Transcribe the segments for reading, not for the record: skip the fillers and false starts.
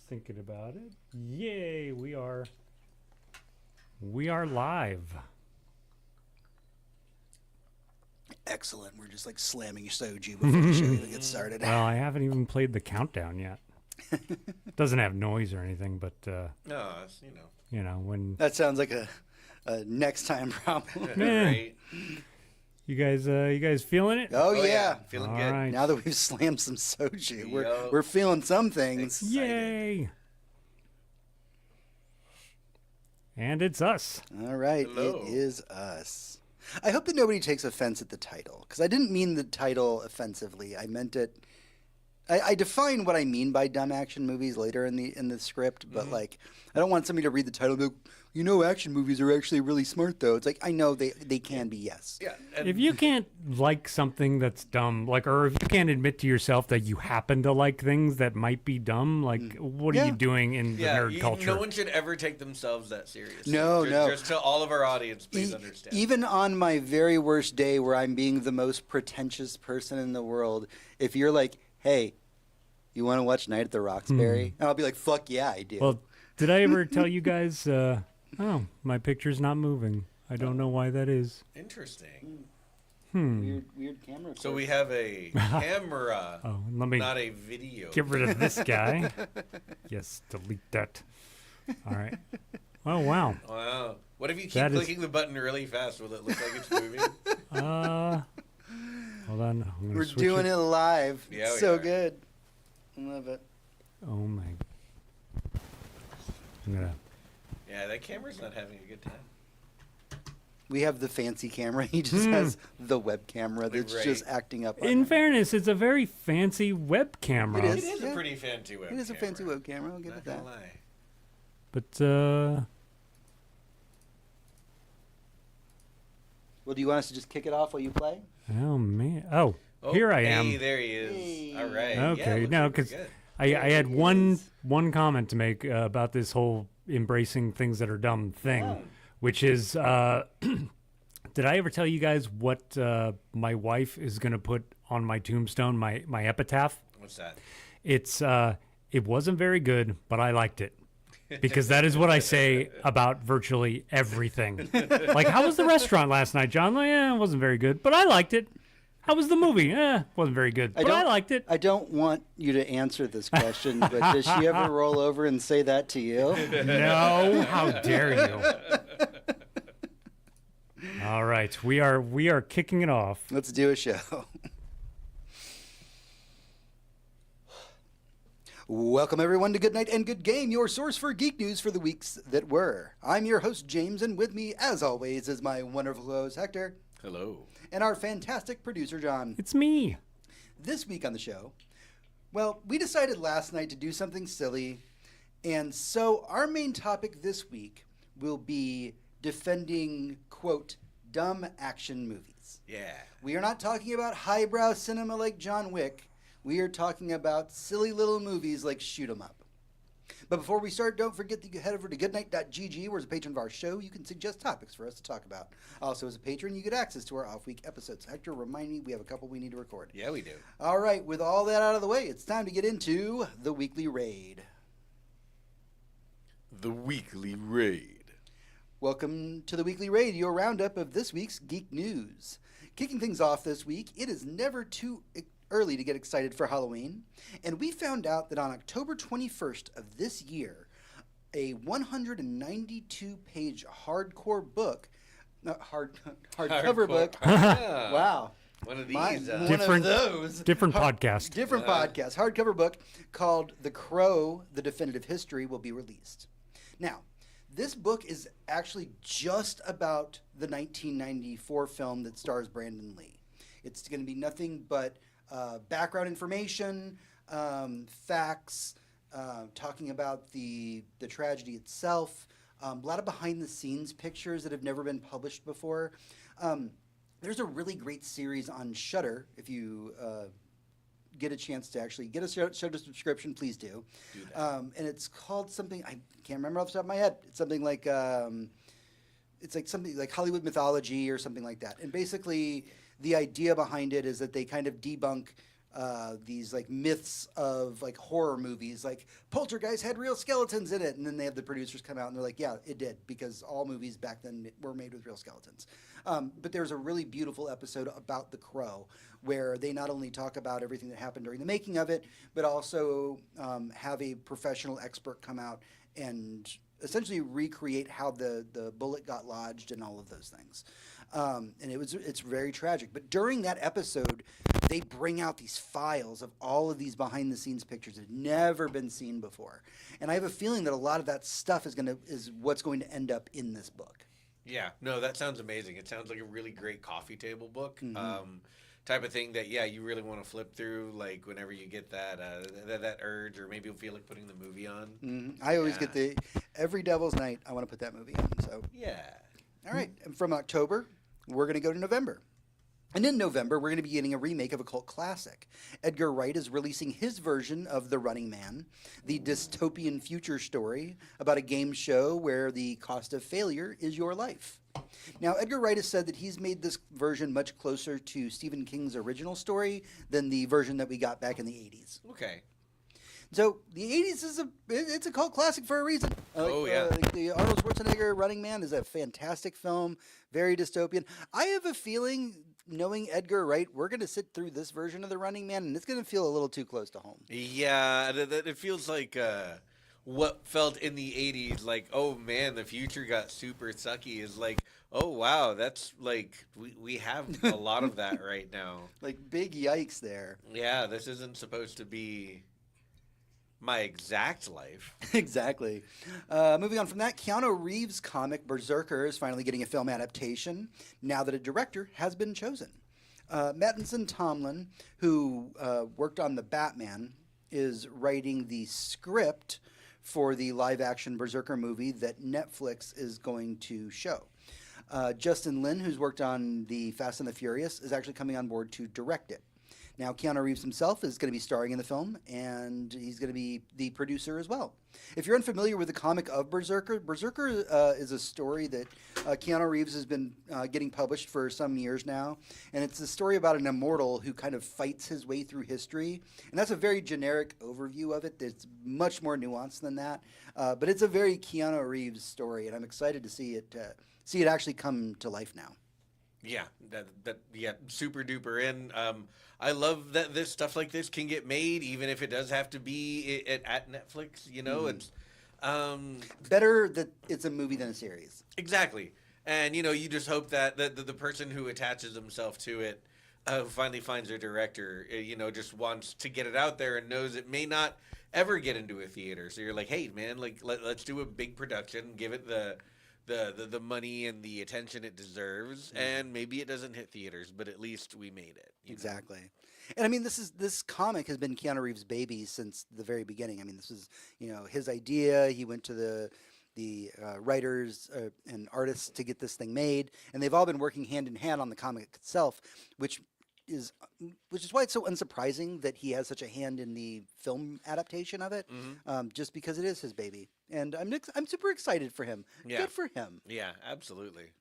thinking about it. Yay, we are live. Excellent. We're just like slamming soju before the show even gets started. Well, I haven't even played the countdown yet. Doesn't have noise or anything, but No, it's, you know. When That sounds like a next time problem. Right. you guys feeling it? Oh, yeah. Feeling All good. right. Now that we've slammed some soju, Yo. we're feeling some things. Excited. Yay! And it's us. All right. Hello. It is us. I hope that nobody takes offense at the title, because I didn't mean the title offensively. I meant it. I define what I mean by dumb action movies later in the script, but like I don't want somebody to read the title and be like, action movies are actually really smart though. It's like I know they can be, yes. Yeah. And If you can't like something that's dumb, or if you can't admit to yourself that you happen to like things that might be dumb, what are Yeah. you doing in the nerd culture? No one should ever take themselves that seriously. No, no. Just to all of our audience, please understand. Even on my very worst day where I'm being the most pretentious person in the world, if you're like, hey, you want to watch Night at the Roxbury? And I'll be like, fuck yeah, I do. Well, did I ever tell you guys, my picture's not moving. I don't know why that is. Interesting. Weird camera. So we have a camera, Oh, let me not a video. get rid of this guy. Yes, delete that. All right. Oh, wow. Wow. What if you keep That is- clicking the button really fast? Will it look like it's moving? Hold on. I'm gonna We're switch doing it live. Yeah, It's we so are. good. I love it. Oh, my. I'm going to. Yeah, that camera's not having a good time. We have the fancy camera. He just has the web camera that's Right. just acting up. on In him. fairness, it's a very fancy web camera. It It is Yeah. a pretty fancy web It is a camera. fancy web camera. I'll give Not it that. gonna lie. But, Well, do you want us to just kick it off while you play? oh, man. Oh, here I am. Hey, there he is. Hey. All right. Okay, Yeah, no, looks like 'cause we're good. I had he one is. comment to make about this whole embracing things that are dumb thing, Oh. which is, did I ever tell you guys what my wife is going to put on my tombstone, my epitaph? What's that? It's it wasn't very good, but I liked it. Because that is what I say about virtually everything. Like, how was the restaurant last night, John? Like, it wasn't very good, but I liked it. How was the movie? Wasn't very good, but I liked it. I don't want you to answer this question, but does she ever roll over and say that to you? No, how dare you? All right, we are kicking it off. Let's do a show. Welcome, everyone, to Good Night and Good Game, your source for geek news for the weeks that were. I'm your host, James, and with me, as always, is my wonderful host, Hector, Hello. and our fantastic producer, John. It's me. This week on the show, well, we decided last night to do something silly, and so our main topic this week will be defending, quote, dumb action movies. Yeah. We are not talking about highbrow cinema like John Wick. We are talking about silly little movies like Shoot 'em Up. But before we start, don't forget to head over to goodnight.gg, where as a patron of our show, you can suggest topics for us to talk about. Also, as a patron, you get access to our off-week episodes. Hector, remind me, we have a couple we need to record. Yeah, we do. All right, with all that out of the way, it's time to get into the weekly raid. The Weekly Raid. Welcome to the weekly raid, your roundup of this week's geek news. Kicking things off this week, it is never too early to get excited for Halloween, and we found out that on October 21st of this year, a 192-page hardcover book, wow, One of Mine- these. one Different- of those. Different podcast. Different podcast, hardcover book called The Crow, The Definitive History will be released. Now, this book is actually just about the 1994 film that stars Brandon Lee. It's going to be nothing but background information, facts, talking about the tragedy itself, a lot of behind-the-scenes pictures that have never been published before. There's a really great series on Shudder. If you get a chance to actually get a Shudder subscription, please do. And it's called something, I can't remember off the top of my head. It's something like, it's like something like Hollywood mythology or something like that. And basically, the idea behind it is that they kind of debunk these like myths of like horror movies, like Poltergeist had real skeletons in it, and then they have the producers come out and they're like, yeah, it did, because all movies back then were made with real skeletons. But there's a really beautiful episode about The Crow where they not only talk about everything that happened during the making of it, but also have a professional expert come out and essentially recreate how the bullet got lodged and all of those things. And it's very tragic. But during that episode, they bring out these files of all of these behind the scenes pictures that had never been seen before. And I have a feeling that a lot of that stuff is what's going to end up in this book. Yeah, no, that sounds amazing. It sounds like a really great coffee table book. Mm-hmm. Type of thing that, yeah, you really want to flip through, like whenever you get that urge, or maybe you'll feel like putting the movie on. Mm-hmm. I always get every Devil's Night, I want to put that movie on. So Yeah. all right, and from October, we're going to go to November. And in November, we're going to be getting a remake of a cult classic. Edgar Wright is releasing his version of The Running Man, the dystopian future story about a game show where the cost of failure is your life. Now, Edgar Wright has said that he's made this version much closer to Stephen King's original story than the version that we got back in the 80s. Okay. So the 80s it's a cult classic for a reason. The Arnold Schwarzenegger Running Man is a fantastic film, very dystopian. I have a feeling, knowing Edgar Wright, we're going to sit through this version of The Running Man, and it's going to feel a little too close to home. Yeah, it feels like what felt in the 80s like, oh man, the future got super sucky, is like, oh wow, that's like, we have a lot of that right now. Like, big yikes there. Yeah, this isn't supposed to be my exact life. Exactly. Moving on from that, Keanu Reeves' comic Berserker is finally getting a film adaptation now that a director has been chosen. Mattinson Tomlin, who worked on The Batman, is writing the script for the live-action Berserker movie that Netflix is going to show. Justin Lin, who's worked on the Fast and the Furious, is actually coming on board to direct it. Now, Keanu Reeves himself is going to be starring in the film, and he's going to be the producer as well. If you're unfamiliar with the comic of Berserker, Berserker is a story that Keanu Reeves has been getting published for some years now, and it's a story about an immortal who kind of fights his way through history, and that's a very generic overview of it. It's much more nuanced than that, but it's a very Keanu Reeves story, and I'm excited to see it actually come to life now. Yeah, yeah, super duper in. I love that this stuff like this can get made, even if it does have to be at Netflix. You know, it's better that it's a movie than a series. Exactly, and you just hope that the person who attaches himself to it finally finds their director. Just wants to get it out there and knows it may not ever get into a theater. So you're like, hey man, like let's do a big production, give it the money and the attention it deserves, and maybe it doesn't hit theaters, but at least we made it. Exactly. And I mean, this comic has been Keanu Reeves' baby since the very beginning. I mean, this is his idea. He went to the writers and artists to get this thing made, and they've all been working hand in hand on the comic itself, which is why it's so unsurprising that he has such a hand in the film adaptation of it, just because it is his baby. And I'm super excited for him. Yeah. Good for him. Yeah, absolutely.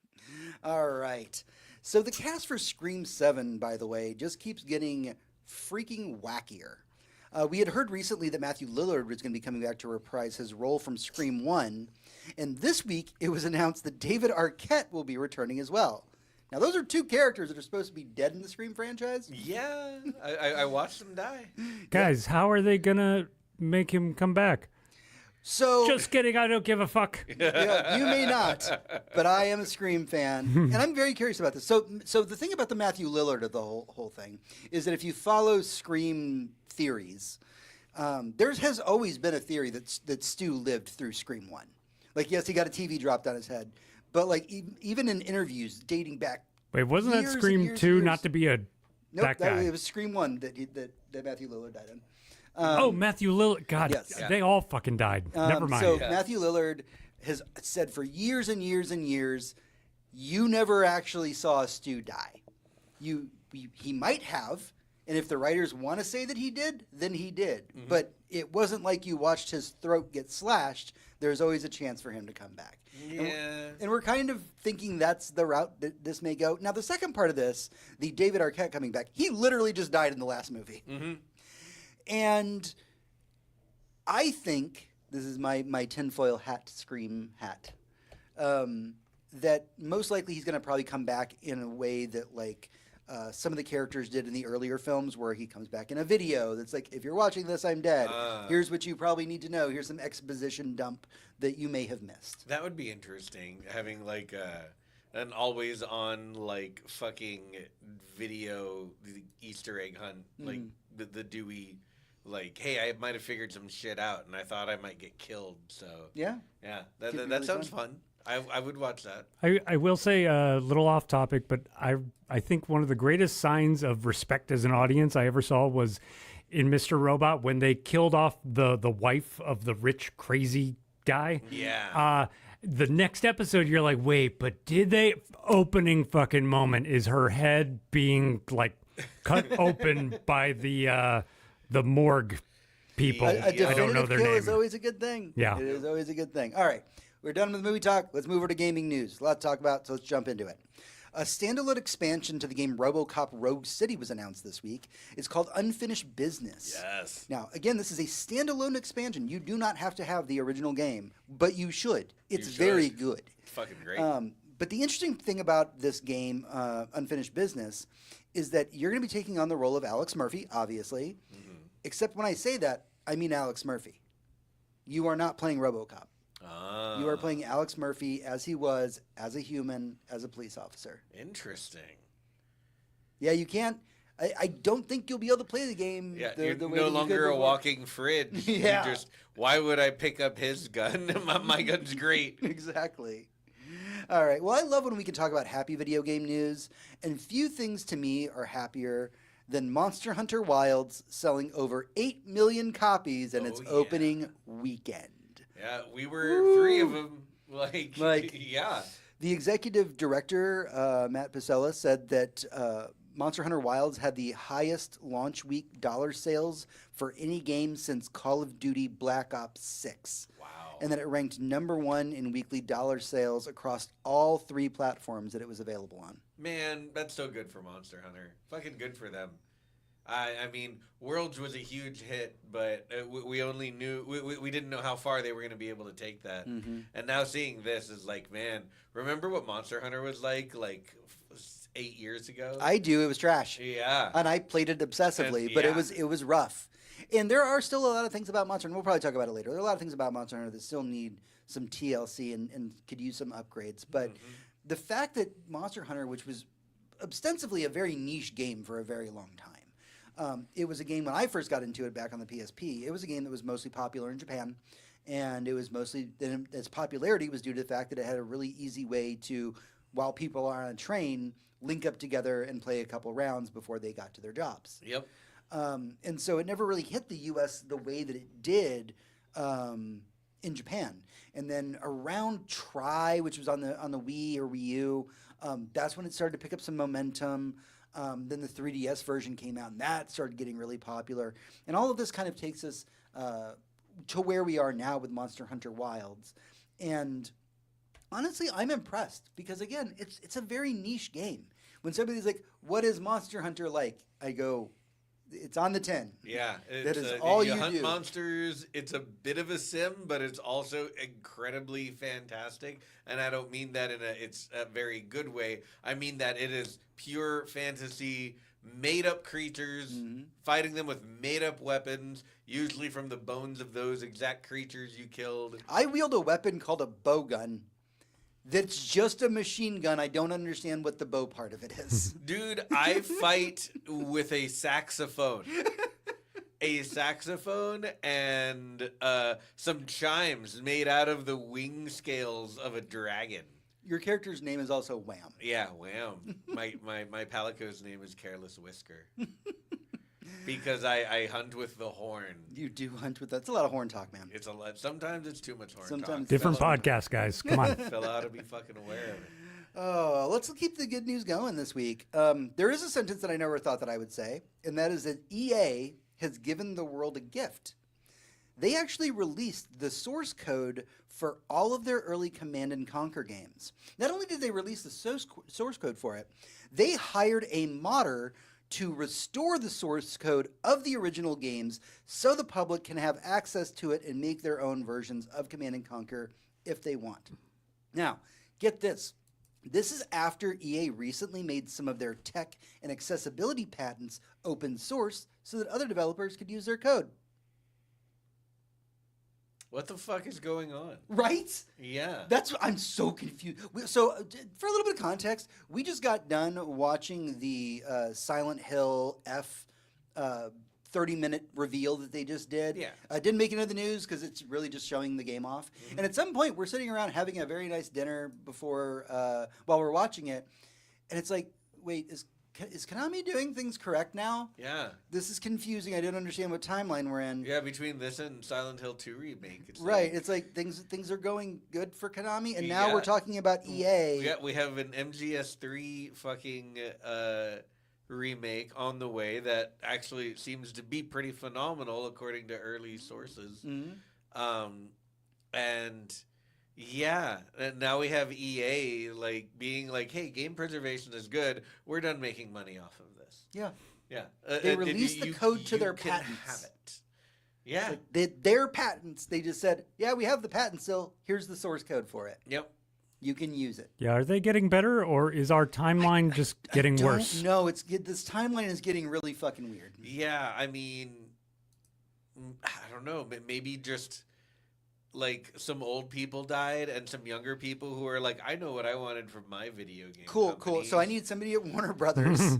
All right. So the cast for Scream 7, by the way, just keeps getting freaking wackier. We had heard recently that Matthew Lillard was going to be coming back to reprise his role from Scream 1, and this week it was announced that David Arquette will be returning as well. Now, those are two characters that are supposed to be dead in the Scream franchise. Yeah, I watched them die. Guys, how are they going to make him come back? So Just kidding, I don't give a fuck. Yeah, you may not, but I am a Scream fan, and I'm very curious about this. So the thing about the Matthew Lillard of the whole thing is that if you follow Scream theories, there has always been a theory that Stu lived through Scream 1. Like, yes, he got a TV dropped on his head, but like even in interviews dating back. Wait, wasn't that years Scream and years 2 and not years. to be that guy? It was Scream 1 that Matthew Lillard died in. Matthew Lillard. God, yes. they all fucking died. Never mind. So Matthew Lillard has said for years and years and years, you never actually saw Stu die. He might have, and if the writers want to say that he did, then he did. Mm-hmm. But it wasn't like you watched his throat get slashed. there's always a chance for him to come back. Yeah. And we're kind of thinking that's the route that this may go. Now, the second part of this, the David Arquette coming back, he literally just died in the last movie. Mm-hmm. And I think, this is my tinfoil hat scream hat, that most likely he's going to probably come back in a way that like some of the characters did in the earlier films where he comes back in a video that's like, if you're watching this, I'm dead. Here's what you probably need to know. Here's some exposition dump that you may have missed. That would be interesting, having like an always on like fucking video the Easter egg hunt, like the Dewey, like, hey, I might have figured some shit out and I thought I might get killed. So Yeah. that Could be really sounds fun. I would watch that. I will say a little off topic, but I think one of the greatest signs of respect as an audience I ever saw was in Mr. Robot when they killed off the wife of the rich, crazy guy. Yeah. The next episode, you're like, wait, but did they? Opening fucking moment is her head being like cut open by the morgue people. A I don't know definitive their kill name. is always a good thing. Yeah. It is always a good thing. All right. We're done with movie talk. Let's move over to gaming news. A lot to talk about, so let's jump into it. A standalone expansion to the game RoboCop Rogue City was announced this week. It's called Unfinished Business. Yes. Now, again, this is a standalone expansion. You do not have to have the original game, but you should. It's very good. It's fucking great. But the interesting thing about this game, Unfinished Business, is that you're going to be taking on the role of Alex Murphy, obviously. Except when I say that, I mean Alex Murphy. You are not playing RoboCop. You are playing Alex Murphy as he was, as a human, as a police officer. Interesting. Yeah, you can't. I don't think you'll be able to play the game. Yeah, the you're way no that you longer could a before. walking fridge. Yeah. You just, why would I pick up his gun? my gun's great. Exactly. All right. Well, I love when we can talk about happy video game news, and few things to me are happier than Monster Hunter Wilds selling over 8 million copies in its opening weekend. Yeah, we were 3 of them. Like yeah. The executive director, Matt Pacella, said that Monster Hunter Wilds had the highest launch week dollar sales for any game since Call of Duty Black Ops 6. Wow. And that it ranked #1 in weekly dollar sales across all 3 platforms that it was available on. Man, that's so good for Monster Hunter. Fucking good for them. I mean, Worlds was a huge hit, but we only knew we didn't know how far they were going to be able to take that. And now seeing this is like, man, remember what Monster Hunter was like 8 years ago? I do. It was trash. Yeah. And I played it obsessively, but it was rough. And there are still a lot of things about Monster Hunter. We'll probably talk about it later. There are a lot of things about Monster Hunter that still need some TLC and could use some upgrades. But the fact that Monster Hunter, which was ostensibly a very niche game for a very long time, it was a game when I first got into it back on the PSP. It was a game that was mostly popular in Japan, and it was mostly its popularity was due to the fact that it had a really easy way to, while people are on a train, link up together and play a couple rounds before they got to their jobs. Yep. And so it never really hit the U.S. the way that it did in Japan. And then around Try, which was on the Wii or Wii U, that's when it started to pick up some momentum. Then the 3DS version came out, and that started getting really popular. And all of this kind of takes us to where we are now with Monster Hunter Wilds. And honestly, I'm impressed because, again, it's a very niche game. When somebody's like, what is Monster Hunter like? I go, it's on the 10. Yeah. That is all you hunt do. monsters. It's a bit of a sim, but it's also incredibly fantastic. And I don't mean that in a very good way. I mean that it is pure fantasy, made-up creatures, fighting them with made-up weapons, usually from the bones of those exact creatures you killed. I wield a weapon called a bow gun. That's just a machine gun. I don't understand what the bow part of it is. Dude, I fight with a saxophone. A saxophone and some chimes made out of the wing scales of a dragon. Your character's name is also Wham. Yeah, Wham. My Palico's name is Careless Whisker. Because I hunt with the horn. You do hunt with that. It's a lot of horn talk, man. It's a lot. Sometimes it's too much horn Sometimes talk. Different Fella- podcast, guys. Come on. Fella ought to be fucking aware of it. Oh, let's keep the good news going this week. There is a sentence that I never thought that I would say, and that is that EA has given the world a gift. they actually released the source code for all of their early Command and Conquer games. Not only did they release the source code for it, they hired a modder to restore the source code of the original games so the public can have access to it and make their own versions of Command and Conquer if they want. Now, get this. This is after EA recently made some of their tech and accessibility patents open source so that other developers could use their code. What the fuck is going on? Right? Yeah. I'm so confused. So, for a little bit of context, we just got done watching the Silent Hill F 30-minute reveal that they just did. Yeah. Didn't make it into the news because it's really just showing the game off. Mm-hmm. And at some point, we're sitting around having a very nice dinner before while we're watching it, and it's like, wait, is Konami doing things correct now? Yeah. This is confusing. I don't understand what timeline we're in. Yeah, between this and Silent Hill 2 remake. It's Right. like, It's like things are going good for Konami, and now Yeah. we're talking about EA. we have an MGS3 fucking remake on the way that actually seems to be pretty phenomenal according to early sources. Mm-hmm. And yeah, and now we have EA like being like, "Hey, game preservation is good. We're done making money off of this." Yeah. Yeah. They released the code to their can patents. Have it. Yeah. Like their patents, they just said, yeah, we have the patent still. Here's the source code for it. Yep. You can use it. Yeah, are they getting better, or is our timeline just getting worse? No, this timeline is getting really fucking weird. Yeah, I mean, I don't know. Maybe just like some old people died and some younger people who are like, I know what I wanted from my video game. Cool. companies." So I need somebody at Warner Brothers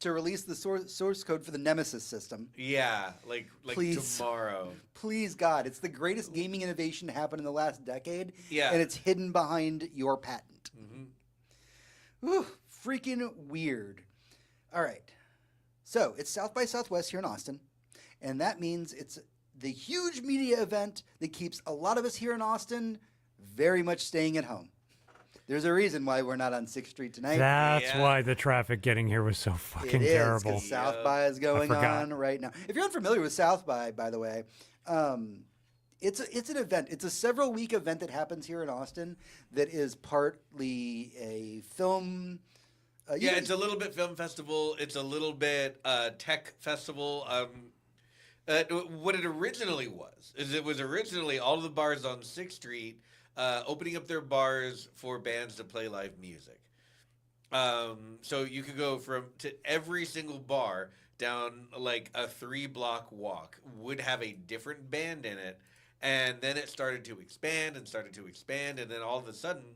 to release the source code for the Nemesis system. Yeah, like Please. tomorrow. Please, God, it's the greatest gaming innovation to happen in the last decade. Yeah. And it's hidden behind your patent. Hmm. Whew, freaking weird. All right. So it's South by Southwest here in Austin. And that means it's the huge media event that keeps a lot of us here in Austin very much staying at home. There's a reason why we're not on 6th Street tonight. That's Yeah. why the traffic getting here was so fucking It is, terrible. 'cause South by is going forgot. on right now. If you're unfamiliar with South by the way, it's an event. It's a several-week event that happens here in Austin that is partly a film. Yeah, it's a little bit film festival. It's a little bit tech festival. What it originally was is it was originally all of the bars on 6th Street opening up their bars for bands to play live music. So you could go to every single bar down like a 3-block walk would have a different band in it. And then it started to expand and started to expand. And then all of a sudden,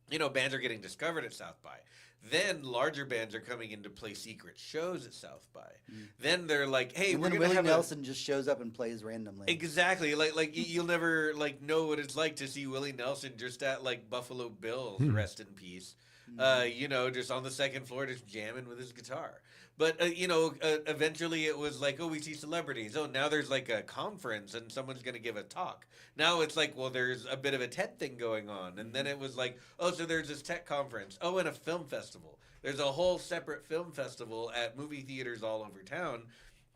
bands are getting discovered at South by. Then larger bands are coming in to play secret shows at South by. Then they're like, "Hey, and we're then gonna Willie have Nelson just shows up and plays randomly. Exactly, like you'll never know what it's like to see Willie Nelson just at like Buffalo Bill's, rest in peace. Just on the second floor, just jamming with his guitar. But eventually it was like, oh, we see celebrities. Oh, now there's like a conference and someone's gonna give a talk. Now it's like, well, there's a bit of a TED thing going on, and then it was like, oh, so there's this tech conference. Oh, and a film festival. There's a whole separate film festival at movie theaters all over town,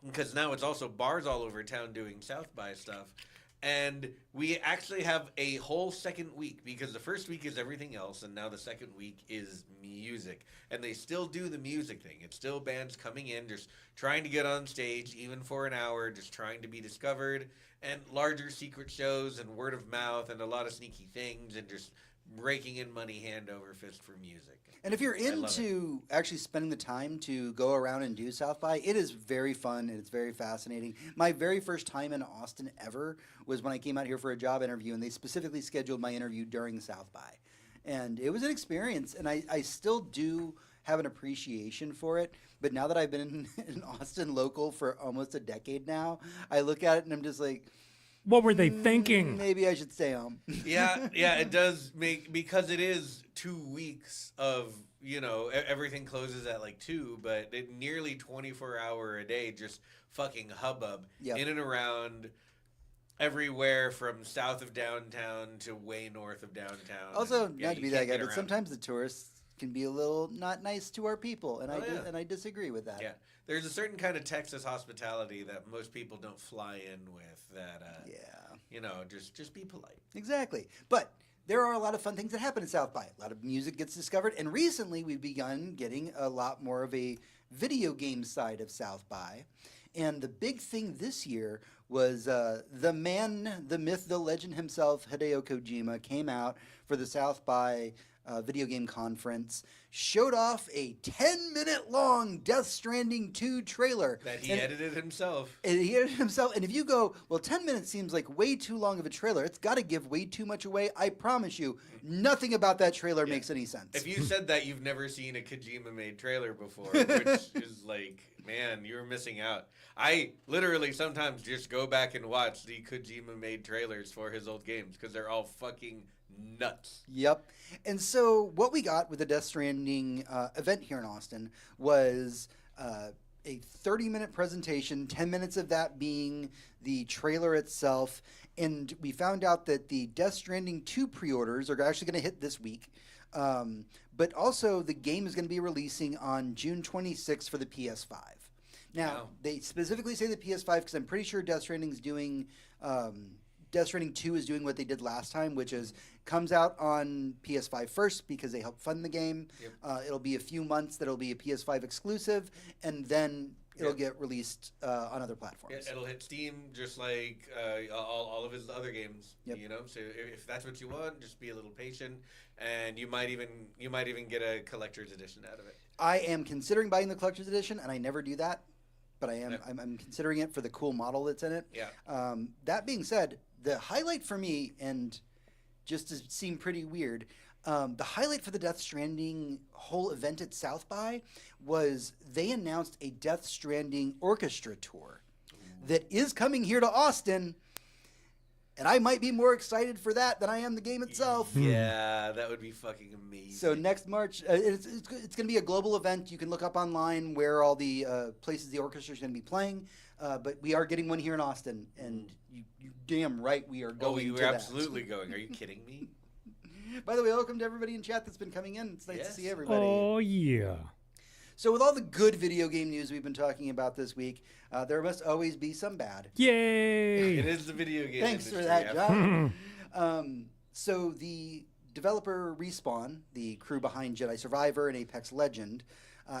because now it's also bars all over town doing South by stuff. And we actually have a whole second week, because the first week is everything else, and now the second week is music. And they still do the music thing. It's still bands coming in, just trying to get on stage, even for an hour, just trying to be discovered, and larger secret shows and word of mouth and a lot of sneaky things, and just raking in money hand over fist for music. And if you're I love into actually spending the time to go around and do South by, it is very fun and it's very fascinating. My very first time in Austin ever was when I came out here for a job interview, and they specifically scheduled my interview during South by. And it was an experience, and I still do have an appreciation for it. But now that I've been in Austin local for almost a decade now, I look at it and I'm just like, What were they thinking? maybe I should stay home. Yeah, it does make, because it is 2 weeks of, everything closes at like 2, but it nearly 24-hour a day, just fucking hubbub Yep. in and around everywhere from south of downtown to way north of downtown. Also, And, yeah, not to you be that can't guy, get but around. sometimes the tourists can be a little not nice to our people, and I disagree with that. Yeah, there's a certain kind of Texas hospitality that most people don't fly in with. That just be polite. Exactly. But there are a lot of fun things that happen at South by. A lot of music gets discovered, and recently we've begun getting a lot more of a video game side of South by. And the big thing this year was the man, the myth, the legend himself, Hideo Kojima, came out for the South by video game conference, showed off a 10-minute long Death Stranding 2 trailer. That he edited himself. And he edited himself. And if you go, well, 10 minutes seems like way too long of a trailer. It's got to give way too much away. I promise you, nothing about that trailer makes any sense. If you said that, you've never seen a Kojima-made trailer before, which is like, man, you're missing out. I literally sometimes just go back and watch the Kojima-made trailers for his old games because they're all fucking nuts. Yep. And so what we got with the Death Stranding event here in Austin was a 30-minute presentation, 10 minutes of that being the trailer itself. And we found out that the Death Stranding 2 pre-orders are actually going to hit this week. But also the game is going to be releasing on June 26th for the PS5. Now, they specifically say the PS5 because I'm pretty sure Death Stranding's doing... Death Stranding 2 is doing what they did last time, which is comes out on PS5 first because they help fund the game. Yep. It'll be a few months that it'll be a PS5 exclusive, and then it'll get released on other platforms. Yeah, it'll hit Steam just like all of his other games. Yep. You know, so if that's what you want, just be a little patient, and you might even get a collector's edition out of it. I am considering buying the collector's edition, and I never do that, but I am. Yep. I'm considering it for the cool model that's in it. Yeah. That being said, the highlight for me, and just to seem pretty weird, the highlight for the Death Stranding whole event at South by was they announced a Death Stranding orchestra tour that is coming here to Austin, and I might be more excited for that than I am the game itself. Yeah, that would be fucking amazing. So next March, it's going to be a global event. You can look up online where all the places the orchestra is going to be playing. But we are getting one here in Austin, and you damn right we are going to that. Oh, you're absolutely going. Are you kidding me? By the way, welcome to everybody in chat that's been coming in. It's nice to see everybody. Oh, yeah. So with all the good video game news we've been talking about this week, there must always be some bad. Yay! It is the video game Thanks industry, for that, John. So the developer Respawn, the crew behind Jedi Survivor and Apex Legend,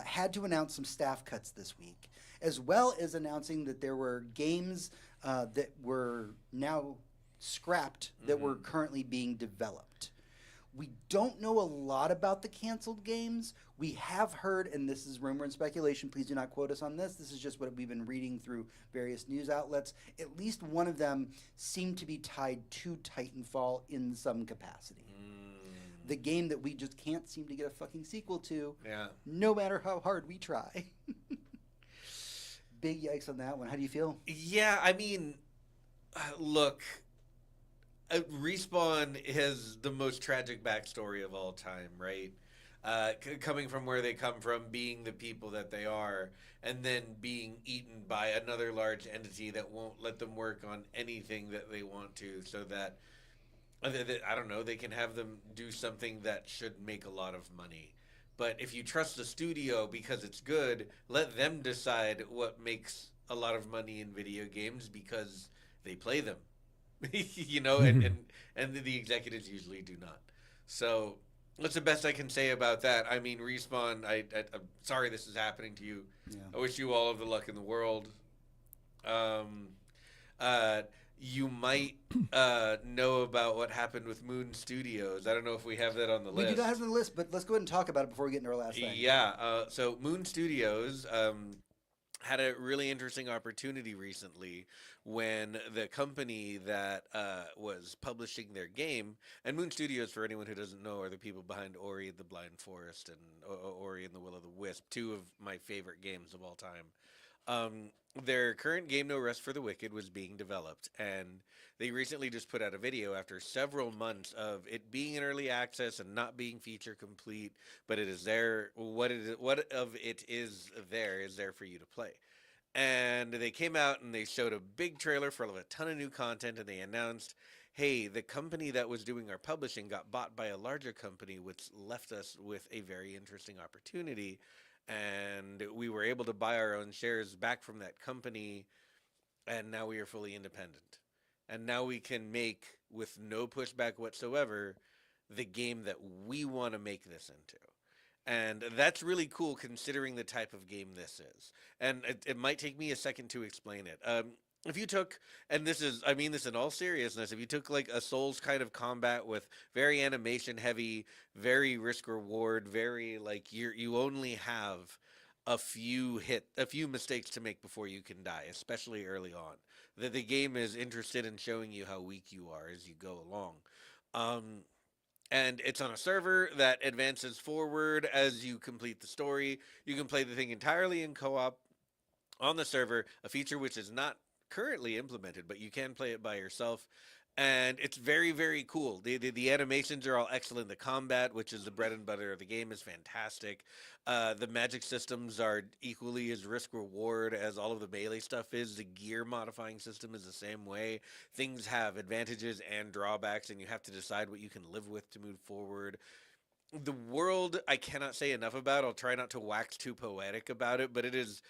had to announce some staff cuts this week, as well as announcing that there were games that were now scrapped that were currently being developed. We don't know a lot about the canceled games. We have heard, and this is rumor and speculation, please do not quote us on this. This is just what we've been reading through various news outlets. At least one of them seemed to be tied to Titanfall in some capacity. The game that we just can't seem to get a fucking sequel to, no matter how hard we try. Big yikes on that one. How do you feel? Yeah, I mean, look, Respawn has the most tragic backstory of all time, right? Coming from where they come from, being the people that they are, and then being eaten by another large entity that won't let them work on anything that they want to, so that, I don't know, they can have them do something that should make a lot of money. But if you trust the studio because it's good, let them decide what makes a lot of money in video games because they play them. You know, and the executives usually do not. So that's the best I can say about that. I mean, Respawn, I'm sorry this is happening to you. Yeah. I wish you all of the luck in the world. You might know about what happened with Moon Studios. I don't know if we have that on the list. We do not have it on the list, but let's go ahead and talk about it before we get into our last thing. Yeah. So Moon Studios had a really interesting opportunity recently when the company that was publishing their game, and Moon Studios, for anyone who doesn't know, are the people behind Ori and the Blind Forest and Ori and the Will of the Wisp, two of my favorite games of all time. Their current game, No Rest for the Wicked, was being developed, and they recently just put out a video after several months of it being in early access and not being feature complete, but it is there. What of it is there for you to play. And they came out and they showed a big trailer full of a ton of new content, and they announced, hey, the company that was doing our publishing got bought by a larger company, which left us with a very interesting opportunity. And we were able to buy our own shares back from that company, and now we are fully independent. And now we can make, with no pushback whatsoever, the game that we want to make this into. And that's really cool considering the type of game this is. And it might take me a second to explain it. If you took, and this is, I mean this in all seriousness, if you took like a Souls kind of combat with very animation heavy, very risk reward, very like you only have a few mistakes to make before you can die, especially early on. The game is interested in showing you how weak you are as you go along. And it's on a server that advances forward as you complete the story. You can play the thing entirely in co-op on the server, a feature which is not currently implemented, but you can play it by yourself. And it's very, very cool. The animations are all excellent. The combat, which is the bread and butter of the game, is fantastic. The magic systems are equally as risk reward as all of the melee stuff is. The gear modifying system is the same way. Things have advantages and drawbacks, and you have to decide what you can live with to move forward. The world I cannot say enough about. I'll try not to wax too poetic about it, but it is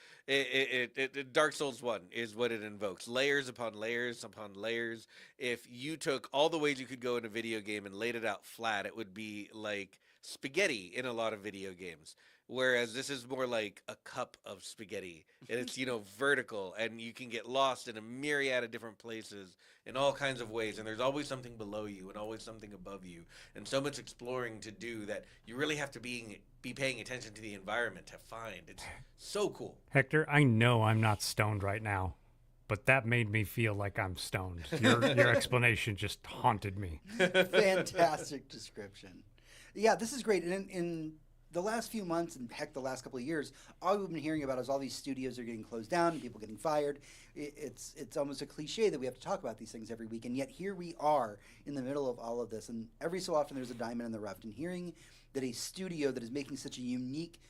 Dark Souls 1 is what it invokes. Layers upon layers upon layers. If you took all the ways you could go in a video game and laid it out flat, it would be like spaghetti in a lot of video games. Whereas this is more like a cup of spaghetti. And it's, vertical, and you can get lost in a myriad of different places in all kinds of ways. And there's always something below you and always something above you. And so much exploring to do that you really have to be paying attention to the environment to find. It's so cool. Hector, I know I'm not stoned right now, but that made me feel like I'm stoned. Your explanation just haunted me. Fantastic description. Yeah, this is great. And in the last few months, and heck, the last couple of years, all we've been hearing about is all these studios are getting closed down and people getting fired. It's almost a cliche that we have to talk about these things every week, and yet here we are in the middle of all of this, and every so often there's a diamond in the rough. And hearing that a studio that is making such a unique,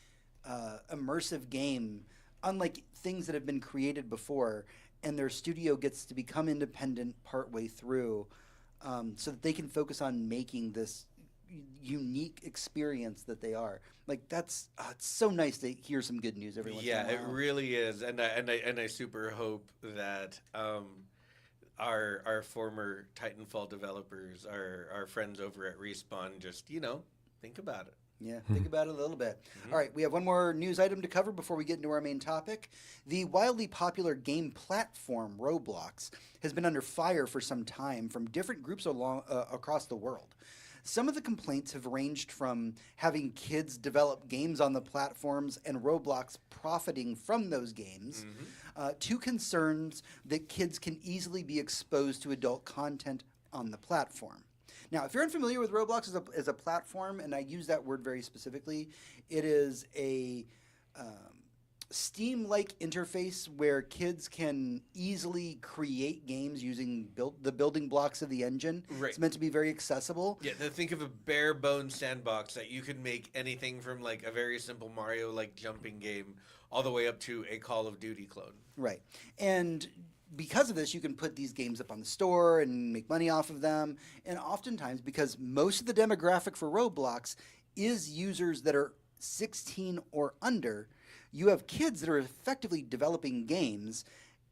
immersive game, unlike things that have been created before, and their studio gets to become independent partway through, so that they can focus on making this unique experience that they are. Like it's so nice to hear some good news every once in a while. Yeah, it really is, and I super hope that our former Titanfall developers, our friends over at Respawn, just think about it. Yeah, think about it a little bit. All right, we have one more news item to cover before we get into our main topic. The wildly popular game platform Roblox has been under fire for some time from different groups across the world. Some of the complaints have ranged from having kids develop games on the platforms and Roblox profiting from those games, to concerns that kids can easily be exposed to adult content on the platform. Now, if you're unfamiliar with Roblox as a platform, and I use that word very specifically, it is a Steam-like interface where kids can easily create games using the building blocks of the engine. Right. It's meant to be very accessible. Yeah, think of a bare bones sandbox that you can make anything from like a very simple Mario-like jumping game all the way up to a Call of Duty clone. Right. And because of this, you can put these games up on the store and make money off of them. And oftentimes, because most of the demographic for Roblox is users that are 16 or under, you have kids that are effectively developing games,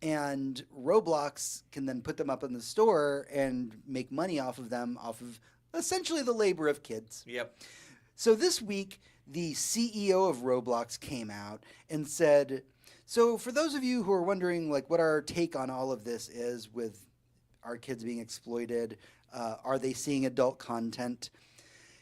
and Roblox can then put them up in the store and make money off of them, off of essentially the labor of kids. Yep. So this week, the CEO of Roblox came out and said, so for those of you who are wondering like what our take on all of this is with our kids being exploited, are they seeing adult content?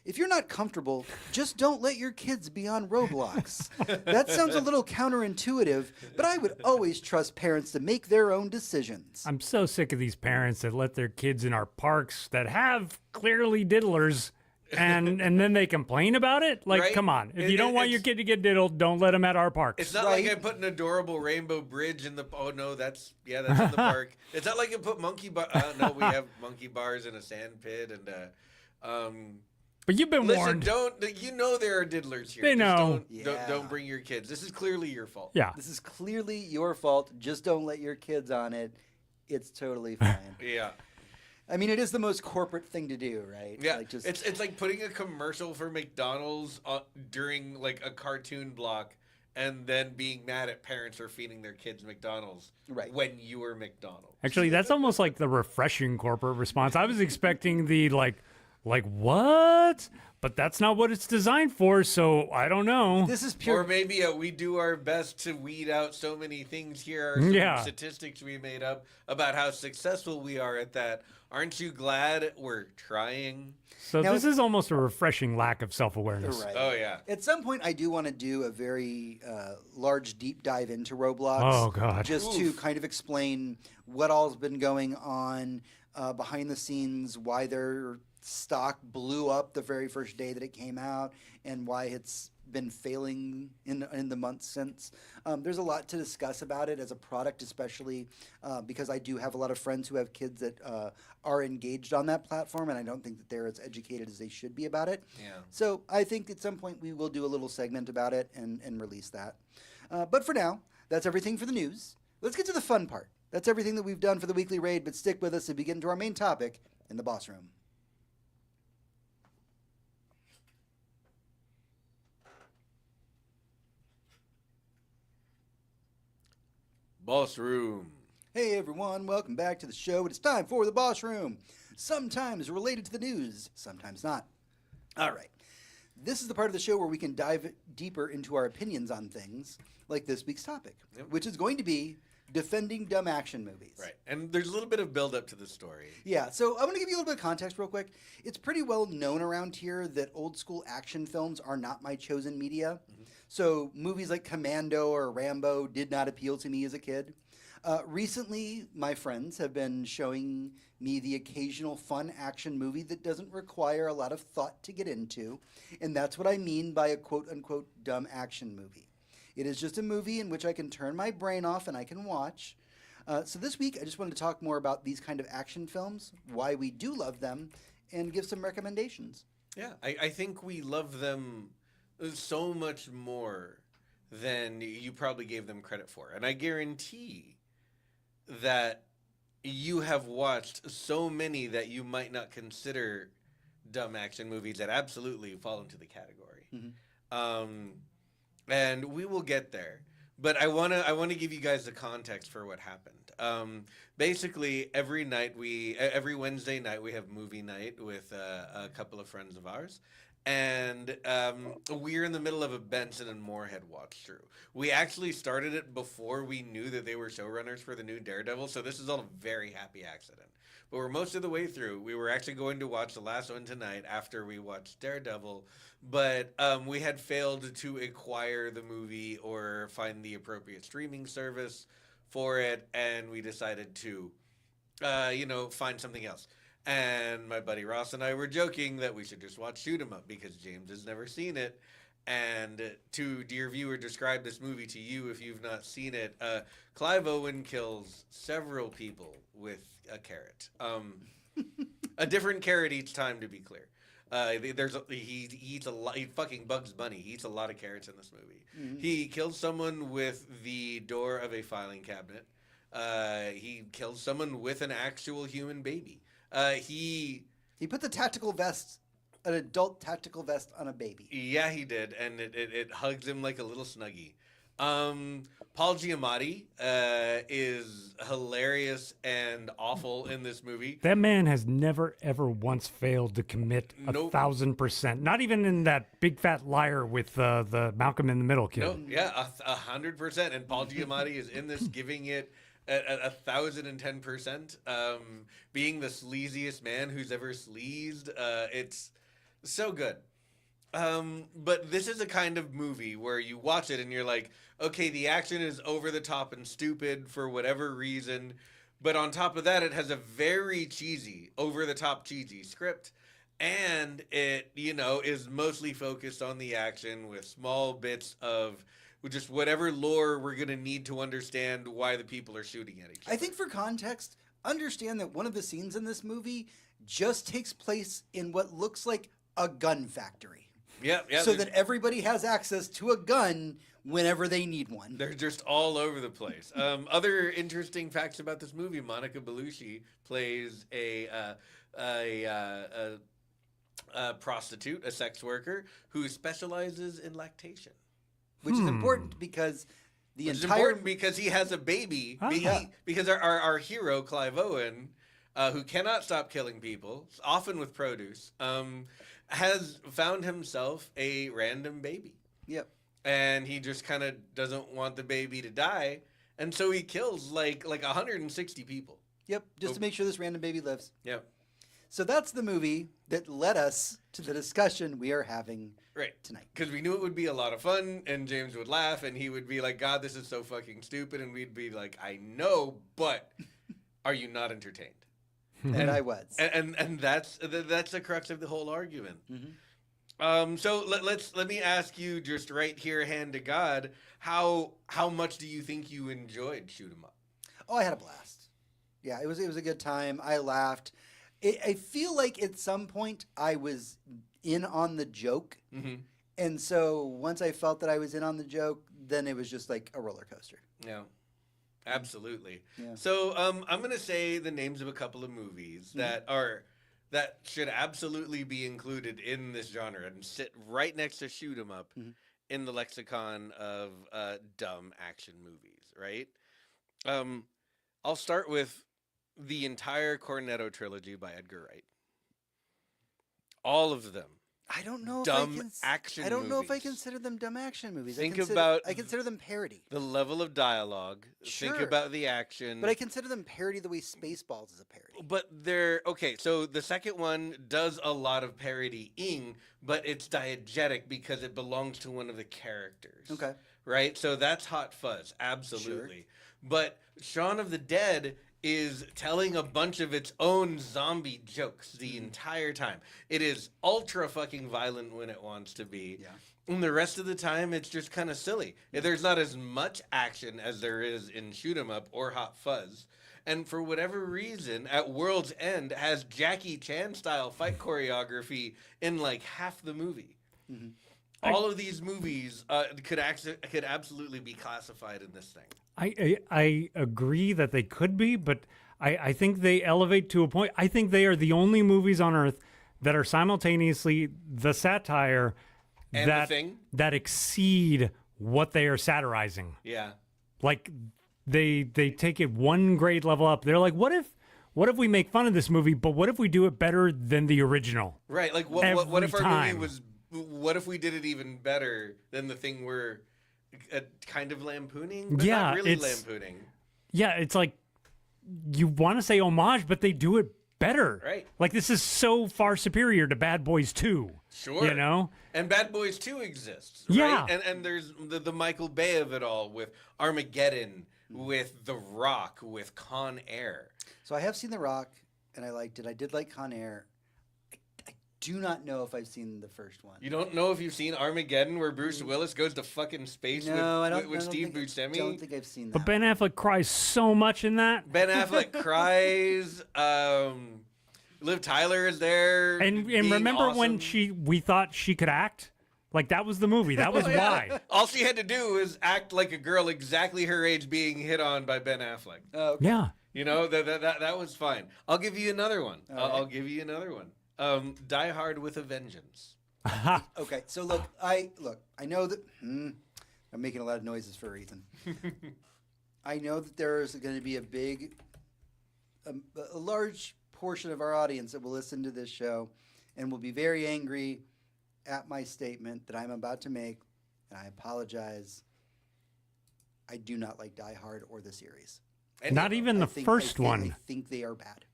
If you're not comfortable, just don't let your kids be on Roblox. That sounds a little counterintuitive, but I would always trust parents to make their own decisions. I'm so sick of these parents that let their kids in our parks that have clearly diddlers, and then they complain about it. Like, Right? come on. If you don't want your kid to get diddled, don't let them at our parks. It's not like I put an adorable rainbow bridge in the. Oh no, that's in the park. It's not like I put monkey bar. No, we have monkey bars in a sand pit and. But you've been warned. There are diddlers here. They know. Don't bring your kids. This is clearly your fault. Yeah. This is clearly your fault. Just don't let your kids on it. It's totally fine. Yeah. I mean, it is the most corporate thing to do, right? Yeah, Like just it's like putting a commercial for McDonald's during like a cartoon block, and then being mad at parents for feeding their kids McDonald's Right. when you were McDonald's. Actually, that's almost like the refreshing corporate response. I was expecting the like what? But that's not what it's designed for, so I don't know. this is pure. Or maybe we do our best to weed out so many things. Here are some Yeah. statistics we made up about how successful we are at that. Aren't you glad we're trying? So Now- this is almost a refreshing lack of self-awareness. Right. Oh, yeah. At some point, I do want to do a very large deep dive into Roblox. Oh, God. Just to kind of explain what all's been going on behind the scenes, why their stock blew up the very first day that it came out, and why it's been failing in the months since. There's a lot to discuss about it as a product, especially because I do have a lot of friends who have kids that are engaged on that platform, and I don't think that they're as educated as they should be about it. Yeah. So I think at some point we will do a little segment about it and release that. But for now, that's everything for the news. Let's get to the fun part. That's everything that we've done for the weekly raid, but stick with us as we get into our main topic in the boss room. Boss room. Hey everyone, welcome back to the show. It's time for the boss room. Sometimes related to the news, sometimes not. All right. This is the part of the show where we can dive deeper into our opinions on things, like this week's topic, which is going to be defending dumb action movies. Right. And there's a little bit of build up to the story. Yeah, so I'm going to give you a little bit of context real quick. It's pretty well known around here that old school action films are not my chosen media. So movies like Commando or Rambo did not appeal to me as a kid. Recently, my friends have been showing me the occasional fun action movie that doesn't require a lot of thought to get into. And that's what I mean by a quote unquote dumb action movie. It is just a movie in which I can turn my brain off and I can watch. So this week, I just wanted to talk more about these kind of action films, why we do love them, and give some recommendations. Yeah. I think we love them so much more than you probably gave them credit for. And I guarantee that you have watched so many that you might not consider dumb action movies that absolutely fall into the category. And we will get there. But I wanna give you guys the context for what happened. Basically, every Wednesday night we have movie night with a couple of friends of ours. And we're in the middle of a Benson and Moorhead watch through. We actually started it before we knew that they were showrunners for the new Daredevil, so this is all a very happy accident. But we're most of the way through. We were actually going to watch the last one tonight after we watched Daredevil, but we had failed to acquire the movie or find the appropriate streaming service for it, and we decided to, find something else. And my buddy Ross and I were joking that we should just watch Shoot 'Em Up because James has never seen it. And to dear viewer, describe this movie to you if you've not seen it. Clive Owen kills several people with a carrot. A different carrot each time, to be clear. He eats a lot. He fucking Bugs Bunny. He eats a lot of carrots in this movie. Mm-hmm. He kills someone with the door of a filing cabinet. He kills someone with an actual human baby. He put the tactical vest, an adult tactical vest, on a baby. Yeah, he did, and it hugs him like a little snuggie. Paul Giamatti is hilarious and awful in this movie. That man has never, ever once failed to commit 1,000%. Not even in that Big Fat Liar with the Malcolm in the Middle kid. No, yeah, 100%. And Paul Giamatti is in this giving it at 1,010%. Being the sleaziest man who's ever sleazed. It's so good. But this is a kind of movie where you watch it and you're like, okay, the action is over the top and stupid for whatever reason. But on top of that, it has a very cheesy, over the top cheesy script. And it, is mostly focused on the action with small bits of just whatever lore we're going to need to understand why the people are shooting at each other. I think for context, understand that one of the scenes in this movie just takes place in what looks like a gun factory. Yeah, yeah. so that everybody has access to a gun whenever they need one. They're just all over the place. Other interesting facts about this movie: Monica Bellucci plays a prostitute, a sex worker who specializes in lactation. Which is important because the It's entire important because he has a baby. Because our hero Clive Owen, who cannot stop killing people, often with produce, has found himself a random baby. Yep. And he just kind of doesn't want the baby to die, and so he kills like 160 people. Yep, just to make sure this random baby lives. Yep. So that's the movie that led us to the discussion we are having tonight. Because we knew it would be a lot of fun, and James would laugh, and he would be like, "God, this is so fucking stupid," and we'd be like, "I know, but are you not entertained?" And I was. And that's the crux of the whole argument. So let me ask you just right here, hand to God, how much do you think you enjoyed Shoot 'Em Up? Oh, I had a blast. Yeah, it was a good time. I laughed. I feel like at some point I was in on the joke. And so once I felt that I was in on the joke, then it was just like a roller coaster. Yeah. Absolutely. Yeah. So I'm going to say the names of a couple of movies that should absolutely be included in this genre and sit right next to Shoot 'Em Up in the lexicon of dumb action movies, right? I'll start with the entire Cornetto trilogy by Edgar Wright. All of them. I don't know if Dumb action I don't know if I movies. consider them dumb action movies. Think I about consider them parody. the level of dialogue. Think Sure. about the action. But I consider them parody the way Spaceballs is a parody. But they're okay. So the second one does a lot of parodying, but it's diegetic because it belongs to one of the characters. Okay. Right. So that's Hot Fuzz, absolutely. But Shaun of the Dead is telling a bunch of its own zombie jokes the entire time. It is ultra fucking violent when it wants to be. Yeah. And the rest of the time, it's just kind of silly. There's not as much action as there is in Shoot 'Em Up or Hot Fuzz. And for whatever reason, at World's End has Jackie Chan style fight choreography in like half the movie. All of these movies could absolutely be classified in this thing. I agree that they could be, but I think they elevate to a point. I think they are the only movies on Earth that are simultaneously the satire And The Thing? that exceed what they are satirizing. Yeah. Like they take it one grade level up. They're like, what if we make fun of this movie, but what if we do it better than the original? Right. Like what Every if our time. movie was? What if we did it even better than the thing we're kind of lampooning? But Yeah, not really it's- lampooning. Yeah, it's like you want to say homage, but they do it better. Right. Like this is so far superior to Bad Boys 2. Sure. You know? And Bad Boys 2 exists. Yeah. Right? And there's the Michael Bay of it all with Armageddon, with The Rock, with Con Air. So I have seen The Rock, and I liked it. I did like Con Air. I do not know if I've seen the first one. You don't know if you've seen Armageddon where Bruce Willis goes to fucking space No, I don't. with I don't Steve think, Buscemi? I don't think I've seen that. But Ben Affleck cries so much in that. Ben Affleck cries. Liv Tyler is there. And being remember when awesome. we thought she could act? Like that was the movie. That was why. All she had to do was act like a girl exactly her age being hit on by Ben Affleck. Oh, okay. Yeah. You know, that was fine. I'll give you another one. All I'll right. give you another one. Die Hard with a Vengeance. Okay, so look, I know that I'm making a lot of noises for a reason. I know that there is going to be a large portion of our audience that will listen to this show and will be very angry at my statement that I'm about to make, and I apologize. I do not like Die Hard or the series. Not even the first I one. think they are bad.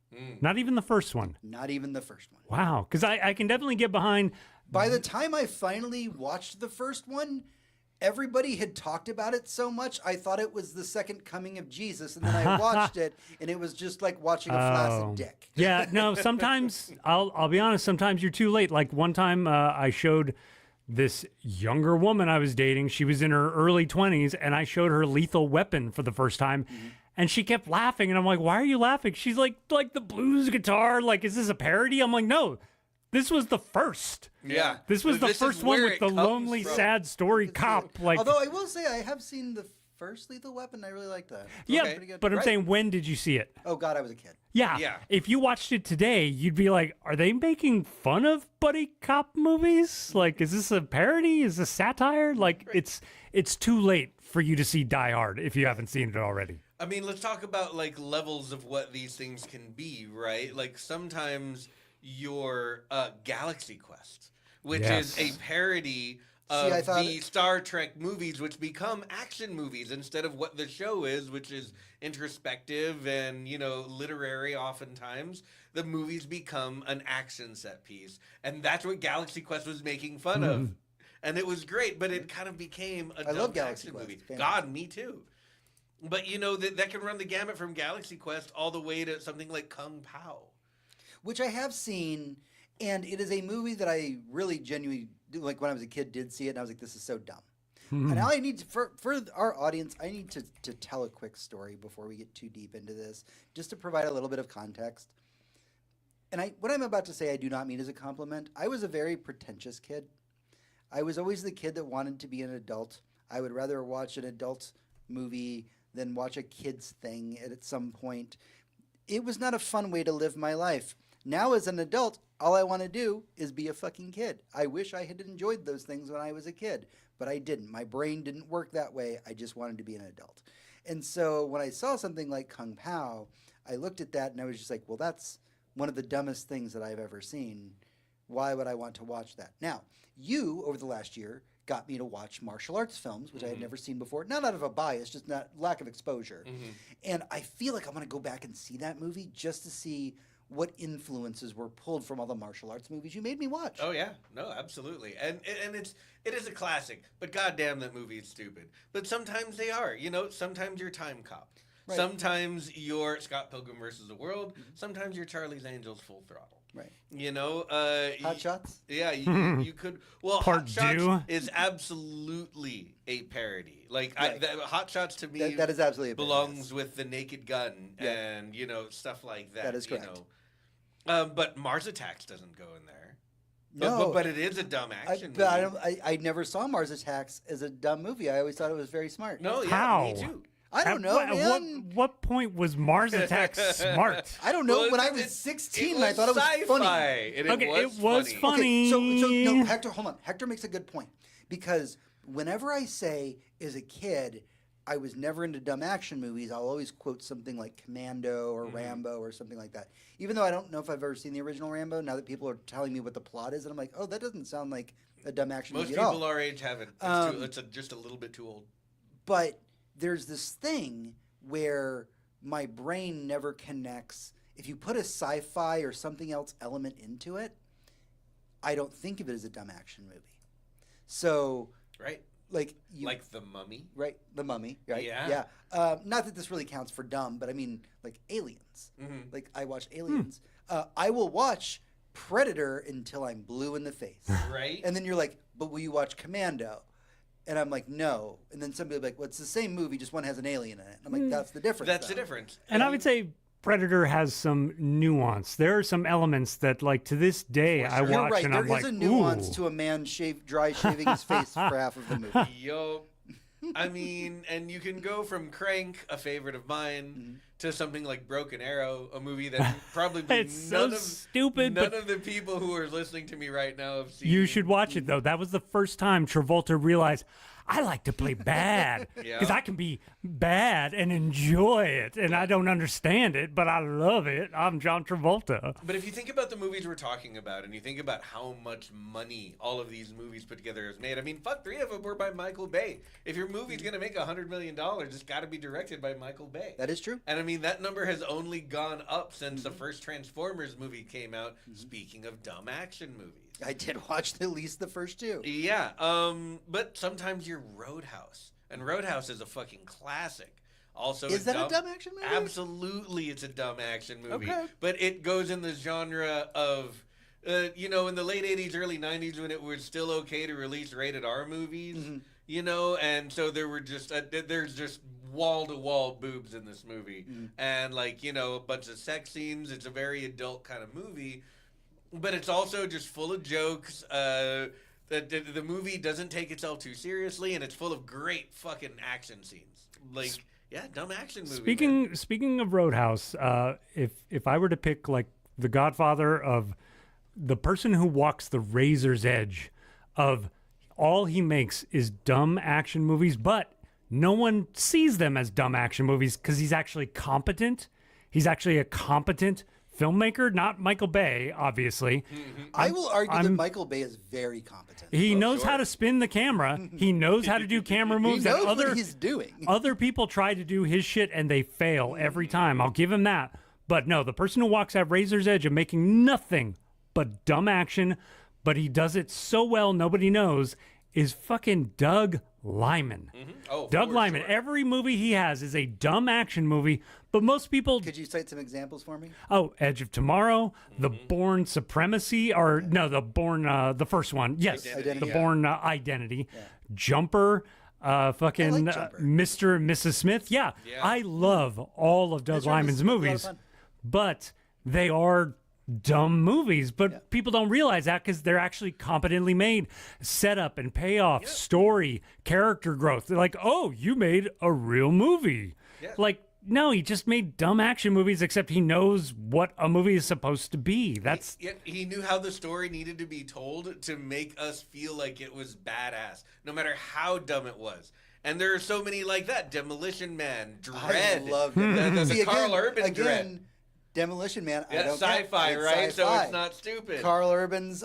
Not even the first one. Not even the first one. Wow. Because I can definitely get behind. By the time I finally watched the first one, everybody had talked about it so much, I thought it was the second coming of Jesus, and then I watched it, and it was just like watching a flaccid dick. Yeah. No. Sometimes I'll be honest. Sometimes you're too late. Like one time I showed this younger woman I was dating. She was in her early 20s, and I showed her Lethal Weapon for the first time. And she kept laughing, and I'm like, "Why are you laughing?" She's like the blues guitar. Like, is this a parody? I'm like, "No, This was the first. Yeah. This was the This is first one where with it the comes lonely, from. sad story cop. Like, Although I will say I have seen the first Lethal Weapon. I really like that. yeah, Okay. Pretty good. but I'm Right? saying, when did you see it? Oh God, I was a kid. Yeah. Yeah. If you watched it today, you'd be like, are they making fun of buddy cop movies? Like, is this a parody? Is this satire? Like, it's too late for you to see Die Hard if you haven't seen it already. I mean, let's talk about like levels of what these things can be, right? Like sometimes your Galaxy Quest, which Yes. is a parody See, I of thought the Star Trek movies, which become action movies instead of what the show is, which is introspective and, you know, literary oftentimes. The movies become an action set piece. And that's what Galaxy Quest was making fun of. And it was great, but it kind of became a I love dumb Galaxy action Quest. movie. Fantastic. God, me too. But you know that can run the gamut from Galaxy Quest all the way to something like Kung Pao. Which I have seen, and it is a movie that I really genuinely, like when I was a kid, did see it, and I was like, this is so dumb. And now I need to, for our audience, I need to tell a quick story before we get too deep into this, just to provide a little bit of context. And what I'm about to say I do not mean as a compliment. I was a very pretentious kid. I was always the kid that wanted to be an adult. I would rather watch an adult movie than watch a kid's thing at some point. It was not a fun way to live my life. Now as an adult, all I want to do is be a fucking kid. I wish I had enjoyed those things when I was a kid, but I didn't. My brain didn't work that way. I just wanted to be an adult. And so when I saw something like Kung Pao, I looked at that and I was just like, well, that's one of the dumbest things that I've ever seen. Why would I want to watch that? Now, you, over the last year, got me to watch martial arts films, which I had never seen before. Not out of a bias, just not lack of exposure. And I feel like I'm going to go back and see that movie just to see what influences were pulled from all the martial arts movies you made me watch. Oh yeah, no, absolutely, and it is a classic. But goddamn, that movie is stupid. But sometimes they are. You know, sometimes you're Time Cop. Right. Sometimes you're Scott Pilgrim versus the World. Sometimes you're Charlie's Angels Full Throttle. Right. You know, Hot Shots? Yeah, you could. Well, Part Hot Shots two? is absolutely a parody. Like Right. Hot Shots to me That is absolutely a parody, belongs yes. with the Naked Gun Yeah. and you know stuff like that. That is you correct. know. But Mars Attacks doesn't go in there. No. But it is a dumb I, action but I, movie. don't, I never saw Mars Attacks as a dumb movie. I always thought it was very smart. No, yeah, How? me too. I don't know, At man. what point was Mars Attacks smart? I don't know. Well, when I it's- was 16, I thought it was sci-fi, funny. and Okay, it was funny. funny. So no, Hector, hold on. Hector makes a good point because whenever I say as a kid I was never into dumb action movies, I'll always quote something like Commando or Rambo or something like that. Even though I don't know if I've ever seen the original Rambo, now that people are telling me what the plot is, and I'm like, oh, that doesn't sound like a dumb action Most movie at all. people our age haven't. It's, just a little bit too old. But there's this thing where my brain never connects. If you put a sci-fi or something else element into it, I don't think of it as a dumb action movie. So, Right? like you, Like The Mummy. right, The Mummy, right? Yeah. Not that this really counts for dumb, but I mean, like Aliens. Mhm. Like I watched Aliens. I will watch Predator until I'm blue in the face. Right? And then you're like, but will you watch Commando? And I'm like, no. And then somebody will be like, well, it's the same movie, just one has an alien in it. And I'm like, that's the difference. That's the though. difference. And I would say Predator has some nuance. There are some elements that, like, to this day, I sure. watch You're right. and There I'm is like, a nuance ooh. to a man dry shaving his face for half of the movie. Yo, I mean, and you can go from Crank, a favorite of mine, to something like Broken Arrow, a movie that probably It's so stupid, none but- of the people who are listening to me right now have seen. You should watch it, though. That was the first time Travolta realized, I like to play bad because Yeah. I can be bad and enjoy it. And I don't understand it, but I love it. I'm John Travolta. But if you think about the movies we're talking about, and you think about how much money all of these movies put together has made, I mean, fuck, 3 of them were by Michael Bay. If your movie's gonna make $100 million, it's got to be directed by Michael Bay. That is true. And I mean, that number has only gone up since the first Transformers movie came out. Speaking of dumb action movies. I did watch at least the first two. Yeah, but sometimes you're Roadhouse. And Roadhouse is a fucking classic. Also, Is that a dumb action movie? Absolutely, it's a dumb action movie. Okay. But it goes in the genre of, you know, in the late 80s, early 90s when it was still okay to release rated R movies, you know, and so there were just, there's just wall-to-wall boobs in this movie. And, like, you know, a bunch of sex scenes. It's a very adult kind of movie. but it's also just full of jokes. The movie doesn't take itself too seriously, and it's full of great fucking action scenes. Like, yeah, dumb action movie. man. Speaking of Roadhouse, if I were to pick like the Godfather of the person who walks the razor's edge of all he makes is dumb action movies, but no one sees them as dumb action movies because he's actually competent. He's actually a competent filmmaker, not Michael Bay, obviously. I will argue that Michael Bay is very competent. He knows how to spin the camera. He knows how to do camera He moves knows that what he's doing. other people try to do his shit and they fail every time. I'll give him that. But no, the person who walks that razor's edge of making nothing but dumb action, but he does it so well nobody knows, is fucking Doug Liman. Oh, Doug for Liman. sure. Every movie he has is a dumb action movie, but most people... Could you cite some examples for me? Oh, Edge of Tomorrow, The Bourne Supremacy, or no, The Bourne, the first one. Yes, Identity. The Yeah. Bourne Identity. Jumper, fucking Jumper. Mr. and Mrs. Smith. Yeah, Yeah. I love all of Doug That's right, Liman's this is a lot of movies, fun. but they are dumb movies. But people don't realize that because they're actually competently made. Setup and payoff, story, character growth. They're like, oh, you made a real movie. Yeah. Like, no, he just made dumb action movies, except he knows what a movie is supposed to be. That's He knew how the story needed to be told to make us feel like it was badass, no matter how dumb it was. And there are so many like that. Demolition Man, Dread. I love the See, Carl again, Urban Dread. again, Demolition Man. I Yeah, don't get. sci-fi, It's right? So sci-fi. it's not stupid. Carl Urban's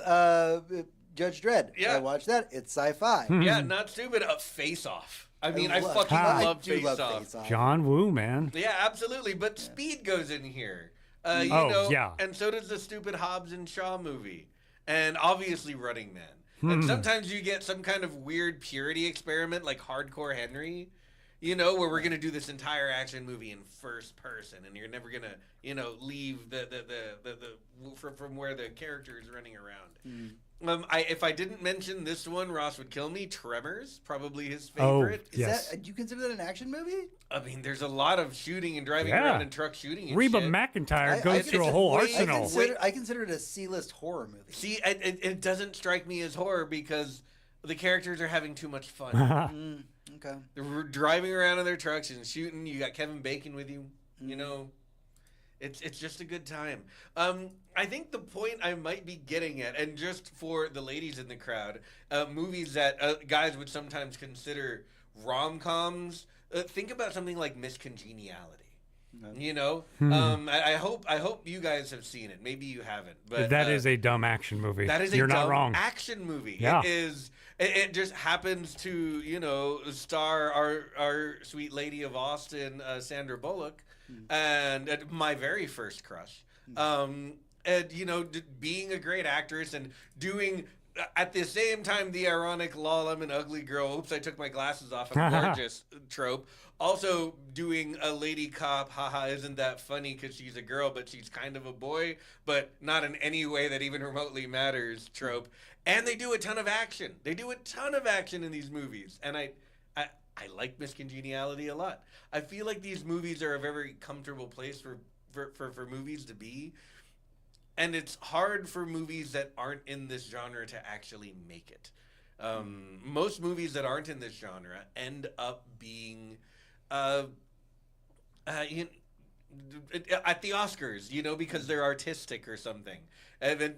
Judge Dredd. Yeah. I watched that. It's sci-fi. Yeah, not stupid. Face Off. I mean, I love- fucking I love do Face love Off. Face Off. John Woo, man. Yeah, absolutely. But Speed goes in here. You Oh, know, yeah. and so does the stupid Hobbs and Shaw movie. And obviously Running Man. Hmm. And sometimes you get some kind of weird purity experiment like Hardcore Henry, you know, where we're going to do this entire action movie in first person and you're never going to, you know, leave from where the character is running around. If I didn't mention this one, Ross would kill me. Tremors, probably his favorite. Is Yes. that? Do you consider that an action movie? I mean, there's a lot of shooting and driving Yeah. around in truck shooting and Reba shit. McEntire I goes think through a it's whole way- arsenal. I consider it a C-list horror movie. See, it doesn't strike me as horror because the characters are having too much fun. Okay. They're driving around in their trucks and shooting. You got Kevin Bacon with you. You know, it's just a good time. I think the point I might be getting at, and just for the ladies in the crowd, movies that guys would sometimes consider rom-coms. Think about something like Miss Congeniality. You know, I hope you guys have seen it. Maybe you haven't, but That is a dumb action movie. that is a You're dumb not wrong. action movie. Yeah. It is. It just happens to, you know, star our sweet lady of Austin, Sandra Bullock, and my very first crush. And you know, being a great actress and doing at the same time the ironic "lol, I'm an ugly girl. Oops, I took my glasses off. I'm gorgeous" trope. Also doing a lady cop, haha, isn't that funny because she's a girl, but she's kind of a boy, but not in any way that even remotely matters trope. And they do a ton of action. They do a ton of action in these movies. And I like Miss Congeniality a lot. I feel like these movies are a very comfortable place for movies to be. And it's hard for movies that aren't in this genre to actually make it. Most movies that aren't in this genre end up being at the Oscars, you know, because they're artistic or something. And then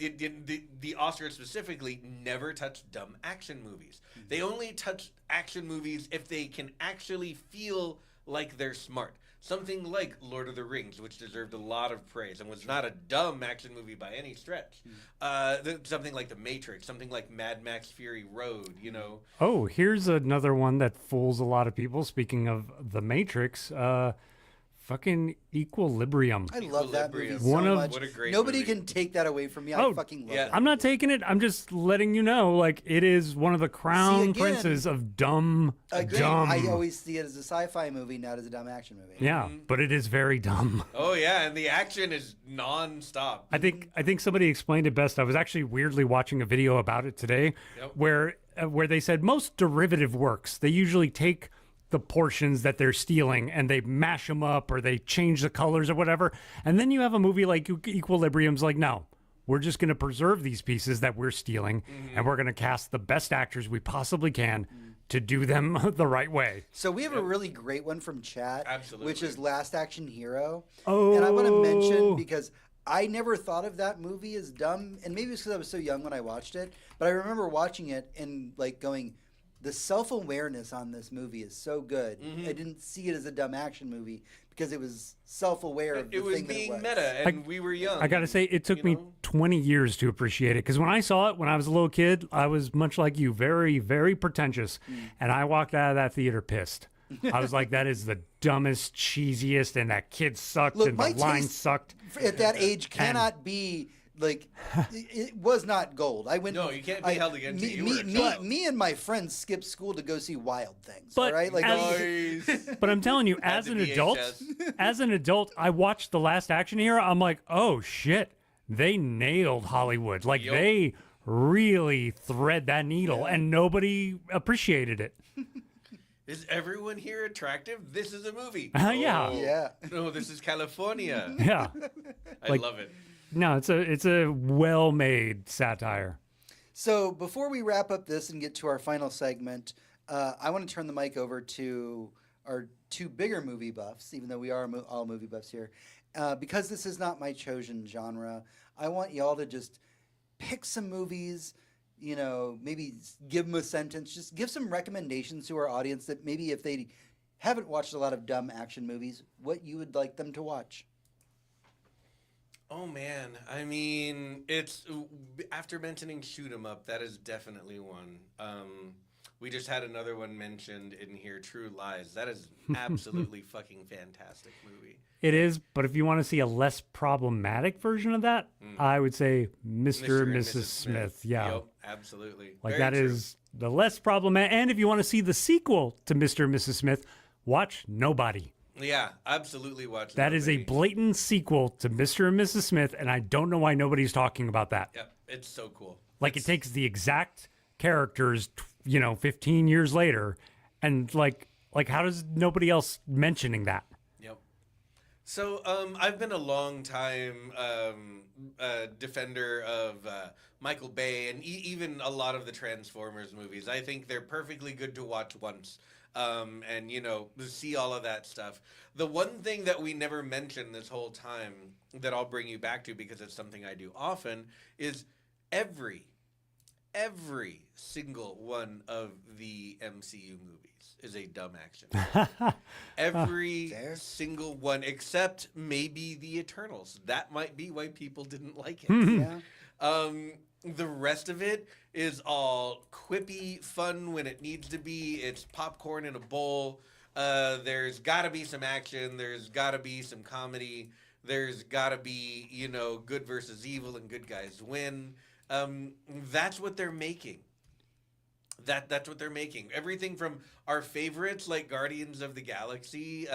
the Oscars specifically never touch dumb action movies. They only touch action movies if they can actually feel like they're smart. Something like Lord of the Rings, which deserved a lot of praise and was not a dumb action movie by any stretch. Something like The Matrix, something like Mad Max Fury Road, you know. Oh, here's another one that fools a lot of people. Speaking of The Matrix, fucking Equilibrium. I love that movie Equilibrium. so One of- much. What a great Nobody movie. can take that away from me. I Oh, fucking love yeah. that. I'm not taking it. I'm just letting you know, like, it is one of the crown again- princes of dumb. Again, dumb. I always see it as a sci-fi movie, not as a dumb action movie. Yeah, but it is very dumb. Oh yeah, and the action is non-stop. I think somebody explained it best. I was actually weirdly watching a video about it today, Yep. where they said most derivative works, they usually take the portions that they're stealing and they mash them up or they change the colors or whatever, and then you have a movie like Equilibrium's like, no, we're just going to preserve these pieces that we're stealing, and we're going to cast the best actors we possibly can to do them the right way. So we have a really great one from chat, Absolutely. which is Last Action Hero. Oh. And I want to mention, because I never thought of that movie as dumb, and maybe it's because I was so young when I watched it, but I remember watching it and like going, the self-awareness on this movie is so good. I didn't see it as a dumb action movie because it was self-aware of the It was thing being that it was. meta, and we were young. I got to say, it took you me know? 20 years to appreciate it because when I saw it when I was a little kid, I was much like you, very, very pretentious. And I walked out of that theater pissed. I was like, that is the dumbest, cheesiest, and that kid sucked, Look, and my the line taste sucked. At that age cannot be like it was not gold. I went. No, you can't be held against it. You were a child. Me and my friends skipped school to go see Wild Things. But all right, like Nice. But I'm telling you, Had as the an adult, VHS. I watched The Last Action Hero. I'm like, oh shit, they nailed Hollywood. Like Yup. they really thread that needle, and nobody appreciated it. Is everyone here attractive? This is a movie. Yeah. Yeah. No, this is California. Yeah, I Like- love it. no, it's a well-made satire. So before we wrap up this and get to our final segment, I want to turn the mic over to our two bigger movie buffs, even though we are all movie buffs here. Because this is not my chosen genre, I want y'all to just pick some movies, you know, maybe give them a sentence, just give some recommendations to our audience that maybe if they haven't watched a lot of dumb action movies, what you would like them to watch. Oh man, I mean, it's after mentioning Shoot 'Em Up, that is definitely one. We just had another one mentioned in here, True Lies. That is absolutely fucking fantastic movie. It is, but if you want to see a less problematic version of that, I would say Mr. and Mrs. Smith. Yeah. Yep, absolutely. Like Very that true. is the less problematic. And if you want to see the sequel to Mr. and Mrs. Smith, watch Nobody. Yeah, absolutely watch That is a Nobody. blatant sequel to Mr. and Mrs. Smith, and I don't know why nobody's talking about that. Yep, it's so cool. Like it takes the exact characters, 15 years later, and like how does nobody else mentioning that? Yep. So I've been a long time defender of Michael Bay and even a lot of the Transformers movies. I think they're perfectly good to watch once. And see all of that stuff. The one thing that we never mentioned this whole time that I'll bring you back to because it's something I do often is every single one of the MCU movies is a dumb action. Every Fair. single one except maybe the Eternals. That might be why people didn't like it. Yeah. The rest of it is all quippy, fun when it needs to be. It's popcorn in a bowl. There's got to be some action. There's got to be some comedy. There's got to be, good versus evil and good guys win. That's what they're making. That's what they're making. Everything from our favorites like Guardians of the Galaxy,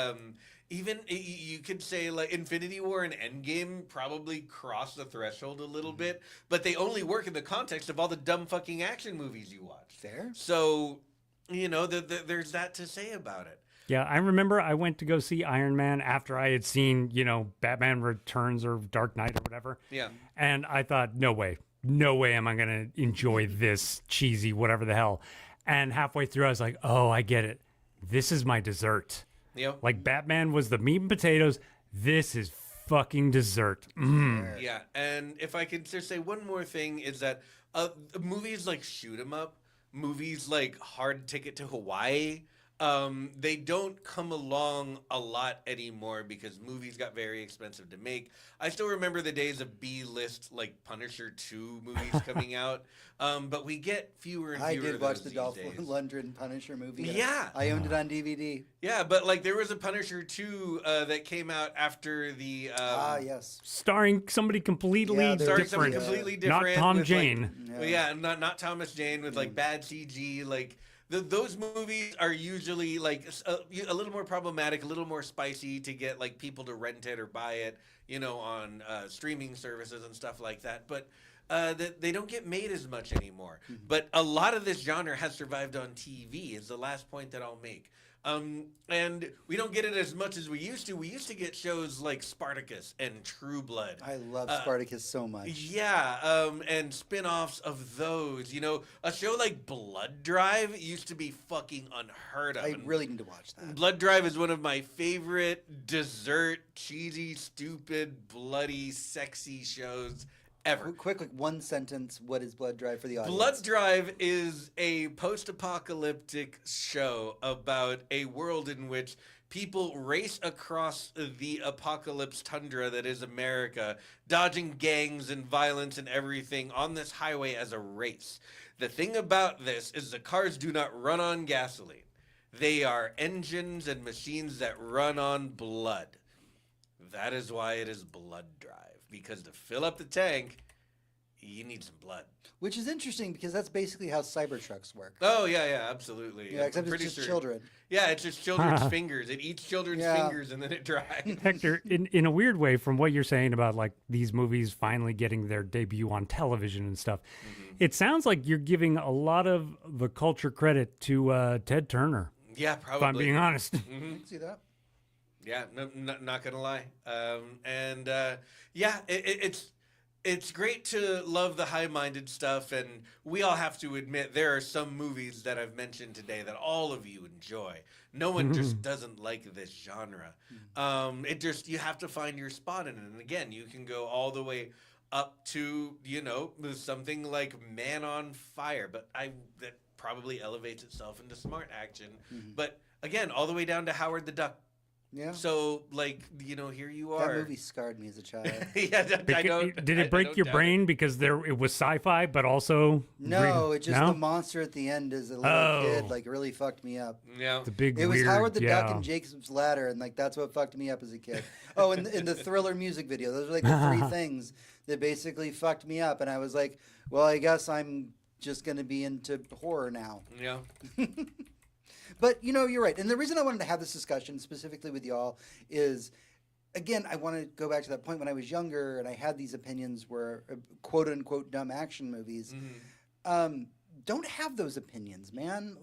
even you could say like Infinity War and Endgame probably cross the threshold a little bit, but they only work in the context of all the dumb fucking action movies you watch. Fair. So, there's that to say about it. Yeah, I remember I went to go see Iron Man after I had seen, Batman Returns or Dark Knight or whatever. Yeah. And I thought, no way am I going to enjoy this cheesy whatever the hell. And halfway through, I was like, oh, I get it. This is my dessert. Yep. Like Batman was the meat and potatoes. This is fucking dessert. Yeah, and if I could just say one more thing is that movies like Shoot 'Em Up, movies like Hard Ticket to Hawaii, they don't come along a lot anymore because movies got very expensive to make. I still remember the days of B-list like Punisher 2 movies coming out, but we get fewer and fewer I did of watch those the these Dolph days. Lundgren Punisher movie. Yeah. I owned it on DVD. Yeah, but like there was a Punisher 2 that came out after the Yes. Starring somebody completely Yeah, they're- Starring different. somebody completely Not different. Tom with, Jane. Like, well, yeah, not Thomas Jane with like bad CG. Like those movies are usually like a little more problematic, a little more spicy to get like people to rent it or buy it, on streaming services and stuff like that. But that they don't get made as much anymore. But a lot of this genre has survived on TV. Is the last point that I'll make. And we don't get it as much as we used to. We used to get shows like Spartacus and True Blood. I love Spartacus so much. Yeah, and spin-offs of those. You know, a show like Blood Drive used to be fucking unheard of. I really need to watch that. Blood Drive is one of my favorite dessert, cheesy, stupid, bloody, sexy shows ever. Quick, like one sentence. What is Blood Drive for the audience? Blood Drive is a post-apocalyptic show about a world in which people race across the apocalypse tundra that is America, dodging gangs and violence and everything on this highway as a race. The thing about this is the cars do not run on gasoline. They are engines and machines that run on blood. That is why it is Blood Drive. Because to fill up the tank, you need some blood. Which is interesting because that's basically how Cybertrucks work. Oh, yeah, absolutely. Yeah, except it's just children. Yeah, it's just children's fingers. It eats children's fingers and then it dries. Hector, in a weird way, from what you're saying about like these movies finally getting their debut on television and stuff, it sounds like you're giving a lot of the culture credit to Ted Turner. Yeah, probably. If I'm being honest. See that? Yeah, not gonna lie. It's great to love the high-minded stuff, and we all have to admit there are some movies that I've mentioned today that all of you enjoy. No one just doesn't like this genre. You have to find your spot in it. And again, you can go all the way up to, something like Man on Fire, but that probably elevates itself into smart action. But again, all the way down to Howard the Duck. Yeah. So, here you are. That movie scarred me as a child. Yeah, Did it break your brain because it was sci-fi, but also no? The monster at the end as a little kid really fucked me up. Yeah, the big. It was Howard the Duck and Jacob's Ladder, and that's what fucked me up as a kid. Oh, and in the Thriller music video, those are the three things that basically fucked me up, and I was like, well, I guess I'm just gonna be into horror now. Yeah. But, you're right. And the reason I wanted to have this discussion specifically with y'all is, again, I want to go back to that point when I was younger and I had these opinions where quote-unquote dumb action movies. Don't have those opinions, man.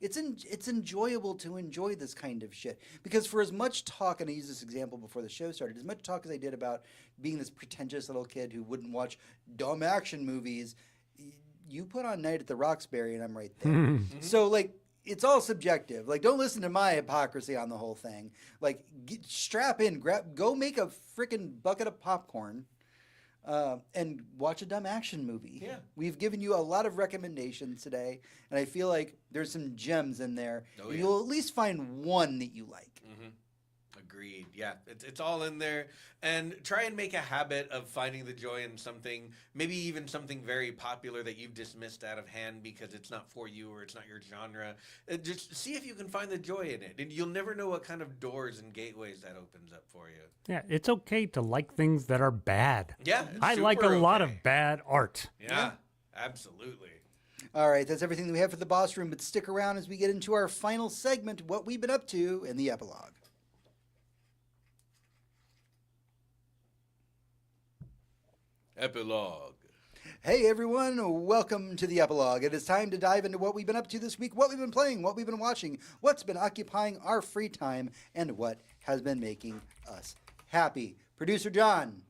It's enjoyable to enjoy this kind of shit. Because for as much talk, and I used this example before the show started, as much talk as I did about being this pretentious little kid who wouldn't watch dumb action movies, you put on Night at the Roxbury and I'm right there. So, it's all subjective. Don't listen to my hypocrisy on the whole thing. Strap in, go make a freaking bucket of popcorn, and watch a dumb action movie. Yeah. We've given you a lot of recommendations today, and I feel like there's some gems in there. Oh, yeah. You'll at least find one that you like. Agreed. Yeah, it's all in there. And try and make a habit of finding the joy in something, maybe even something very popular that you've dismissed out of hand because it's not for you or it's not your genre. Just see if you can find the joy in it. And you'll never know what kind of doors and gateways that opens up for you. Yeah, it's okay to like things that are bad. Yeah, I like a lot of bad art. Yeah, absolutely. All right, that's everything that we have for the Boss Room. But stick around as we get into our final segment, what we've been up to in the epilogue. Epilogue. Hey everyone, welcome to the epilogue. It is time to dive into what we've been up to this week, what we've been playing, what we've been watching, what's been occupying our free time, and what has been making us happy. Producer John.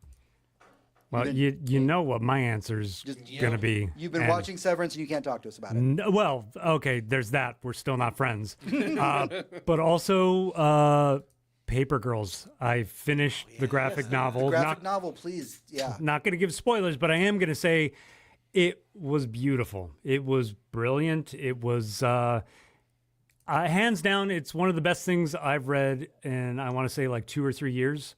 Well, you know what my answer's going to be. You've been watching Severance and you can't talk to us about it. Well, okay, there's that. We're still not friends. But also Paper Girls. I finished the graphic novel. The graphic novel, please. Yeah. Not going to give spoilers, but I am going to say it was beautiful. It was brilliant. It was, hands down, it's one of the best things I've read in, I want to say, 2 or 3 years.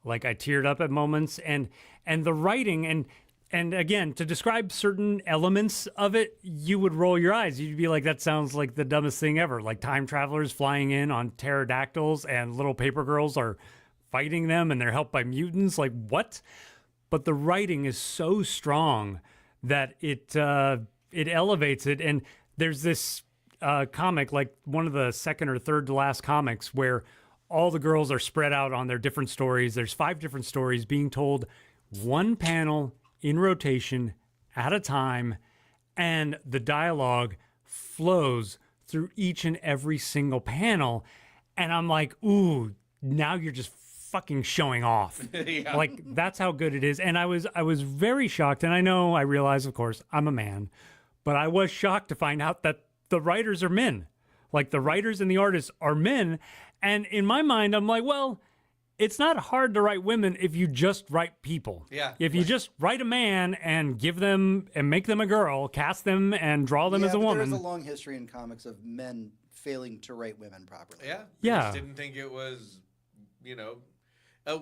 I teared up at moments. And the writing, and again, to describe certain elements of it, you would roll your eyes. You'd be like, that sounds like the dumbest thing ever. Time travelers flying in on pterodactyls and little paper girls are fighting them and they're helped by mutants. What? But the writing is so strong that it elevates it. And there's this comic, one of the second or third to last comics, where all the girls are spread out on their different stories. There's 5 different stories being told one panel in rotation at a time, and the dialogue flows through each and every single panel. And I'm like, ooh, now you're just fucking showing off. Yeah. Like, that's how good it is. And I was very shocked. And I realize, of course, I'm a man, but I was shocked to find out that the writers are men. Like, the writers and the artists are men. And in my mind, I'm like, well, it's not hard to write women if you just write people. Yeah. If you just write a man and give them and make them a girl, cast them and draw them as a woman. There's a long history in comics of men failing to write women properly. Yeah. Yeah. Just didn't think it was,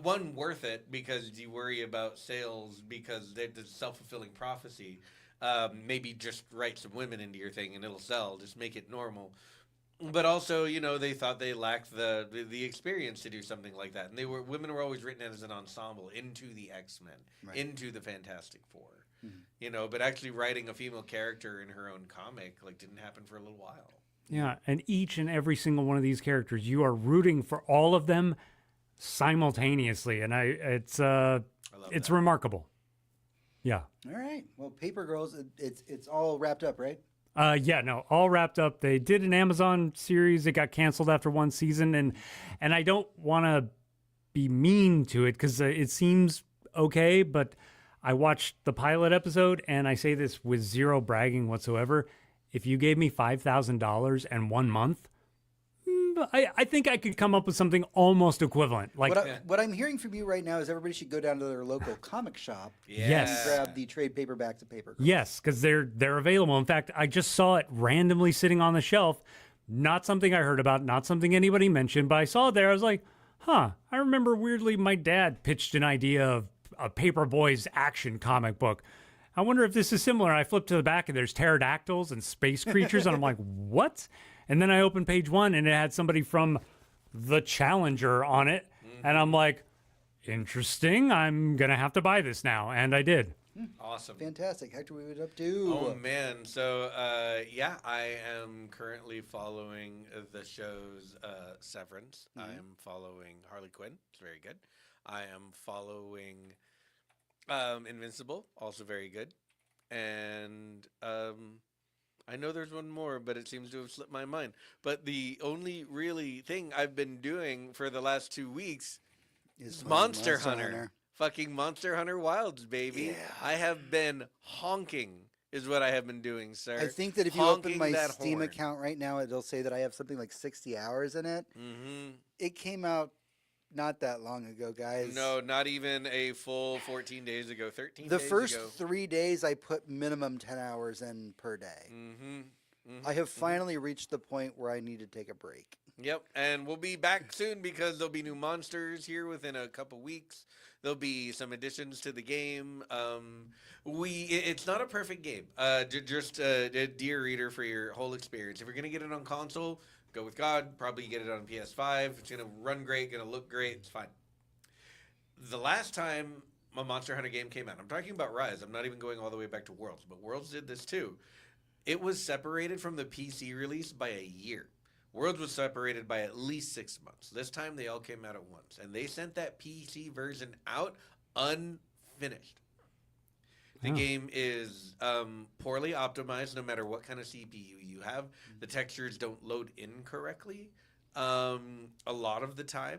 one, worth it because you worry about sales because it's a self-fulfilling prophecy. Maybe just write some women into your thing and it'll sell. Just make it normal. But also, they thought they lacked the experience to do something like that. And women were always written as an ensemble into the X-Men, Right. into the Fantastic Four. But actually writing a female character in her own comic didn't happen for a little while. Yeah, and each and every single one of these characters, you are rooting for all of them simultaneously, and it's that. remarkable. Yeah. All right. Well, Paper Girls, it's all wrapped up, right? All wrapped up. They did an Amazon series. It got canceled after one season, and I don't want to be mean to it because it seems okay, but I watched the pilot episode, and I say this with zero bragging whatsoever. If you gave me $5,000 and 1 month, I think I could come up with something almost equivalent. Like, What I'm hearing from you right now is everybody should go down to their local comic shop Yes. and grab the trade paperbacks of Paper Girls. yes, because they're available. In fact, I just saw it randomly sitting on the shelf. Not something I heard about, not something anybody mentioned, but I saw it there. I was like, huh, I remember weirdly my dad pitched an idea of a Paper Boys action comic book. I wonder if this is similar. I flipped to the back and there's pterodactyls and space creatures. And I'm like, what? And then I opened page 1 and it had somebody from The Challenger on it. And I'm like, interesting. I'm going to have to buy this now. And I did. Awesome. Fantastic. Hector, what are you up to? Oh man, so I am currently following the show's Severance. I am following Harley Quinn. It's very good. I am following Invincible, also very good. And I know there's one more, but it seems to have slipped my mind. But the only really thing I've been doing for the last 2 weeks is Monster Hunter. Fucking Monster Hunter Wilds, baby. Yeah. I have been honking is what I have been doing, sir. I think that if you Honking open my that Steam horn. account right now, it'll say that I have something like 60 hours in it. Mm-hmm. It came out not that long ago, guys. No, not even a full 14 days ago. 13 The days first ago. 3 days, I put minimum 10 hours in per day. Mm-hmm. Mm-hmm. I have finally reached the point where I need to take a break. Yep, and we'll be back soon because there'll be new monsters here within a couple weeks. There'll be some additions to the game. It's not a perfect game. Just a dear reader for your whole experience. If you're gonna get it on console, go with God. Probably get it on PS5. It's gonna run great, gonna look great. It's fine. The last time a Monster Hunter game came out, I'm talking about Rise. I'm not even going all the way back to Worlds, but Worlds did this too. It was separated from the PC release by a year. Worlds was separated by at least 6 months. This time they all came out at once. And they sent that PC version out unfinished. The game is poorly optimized no matter what kind of CPU you have. The textures don't load in correctly a lot of the time.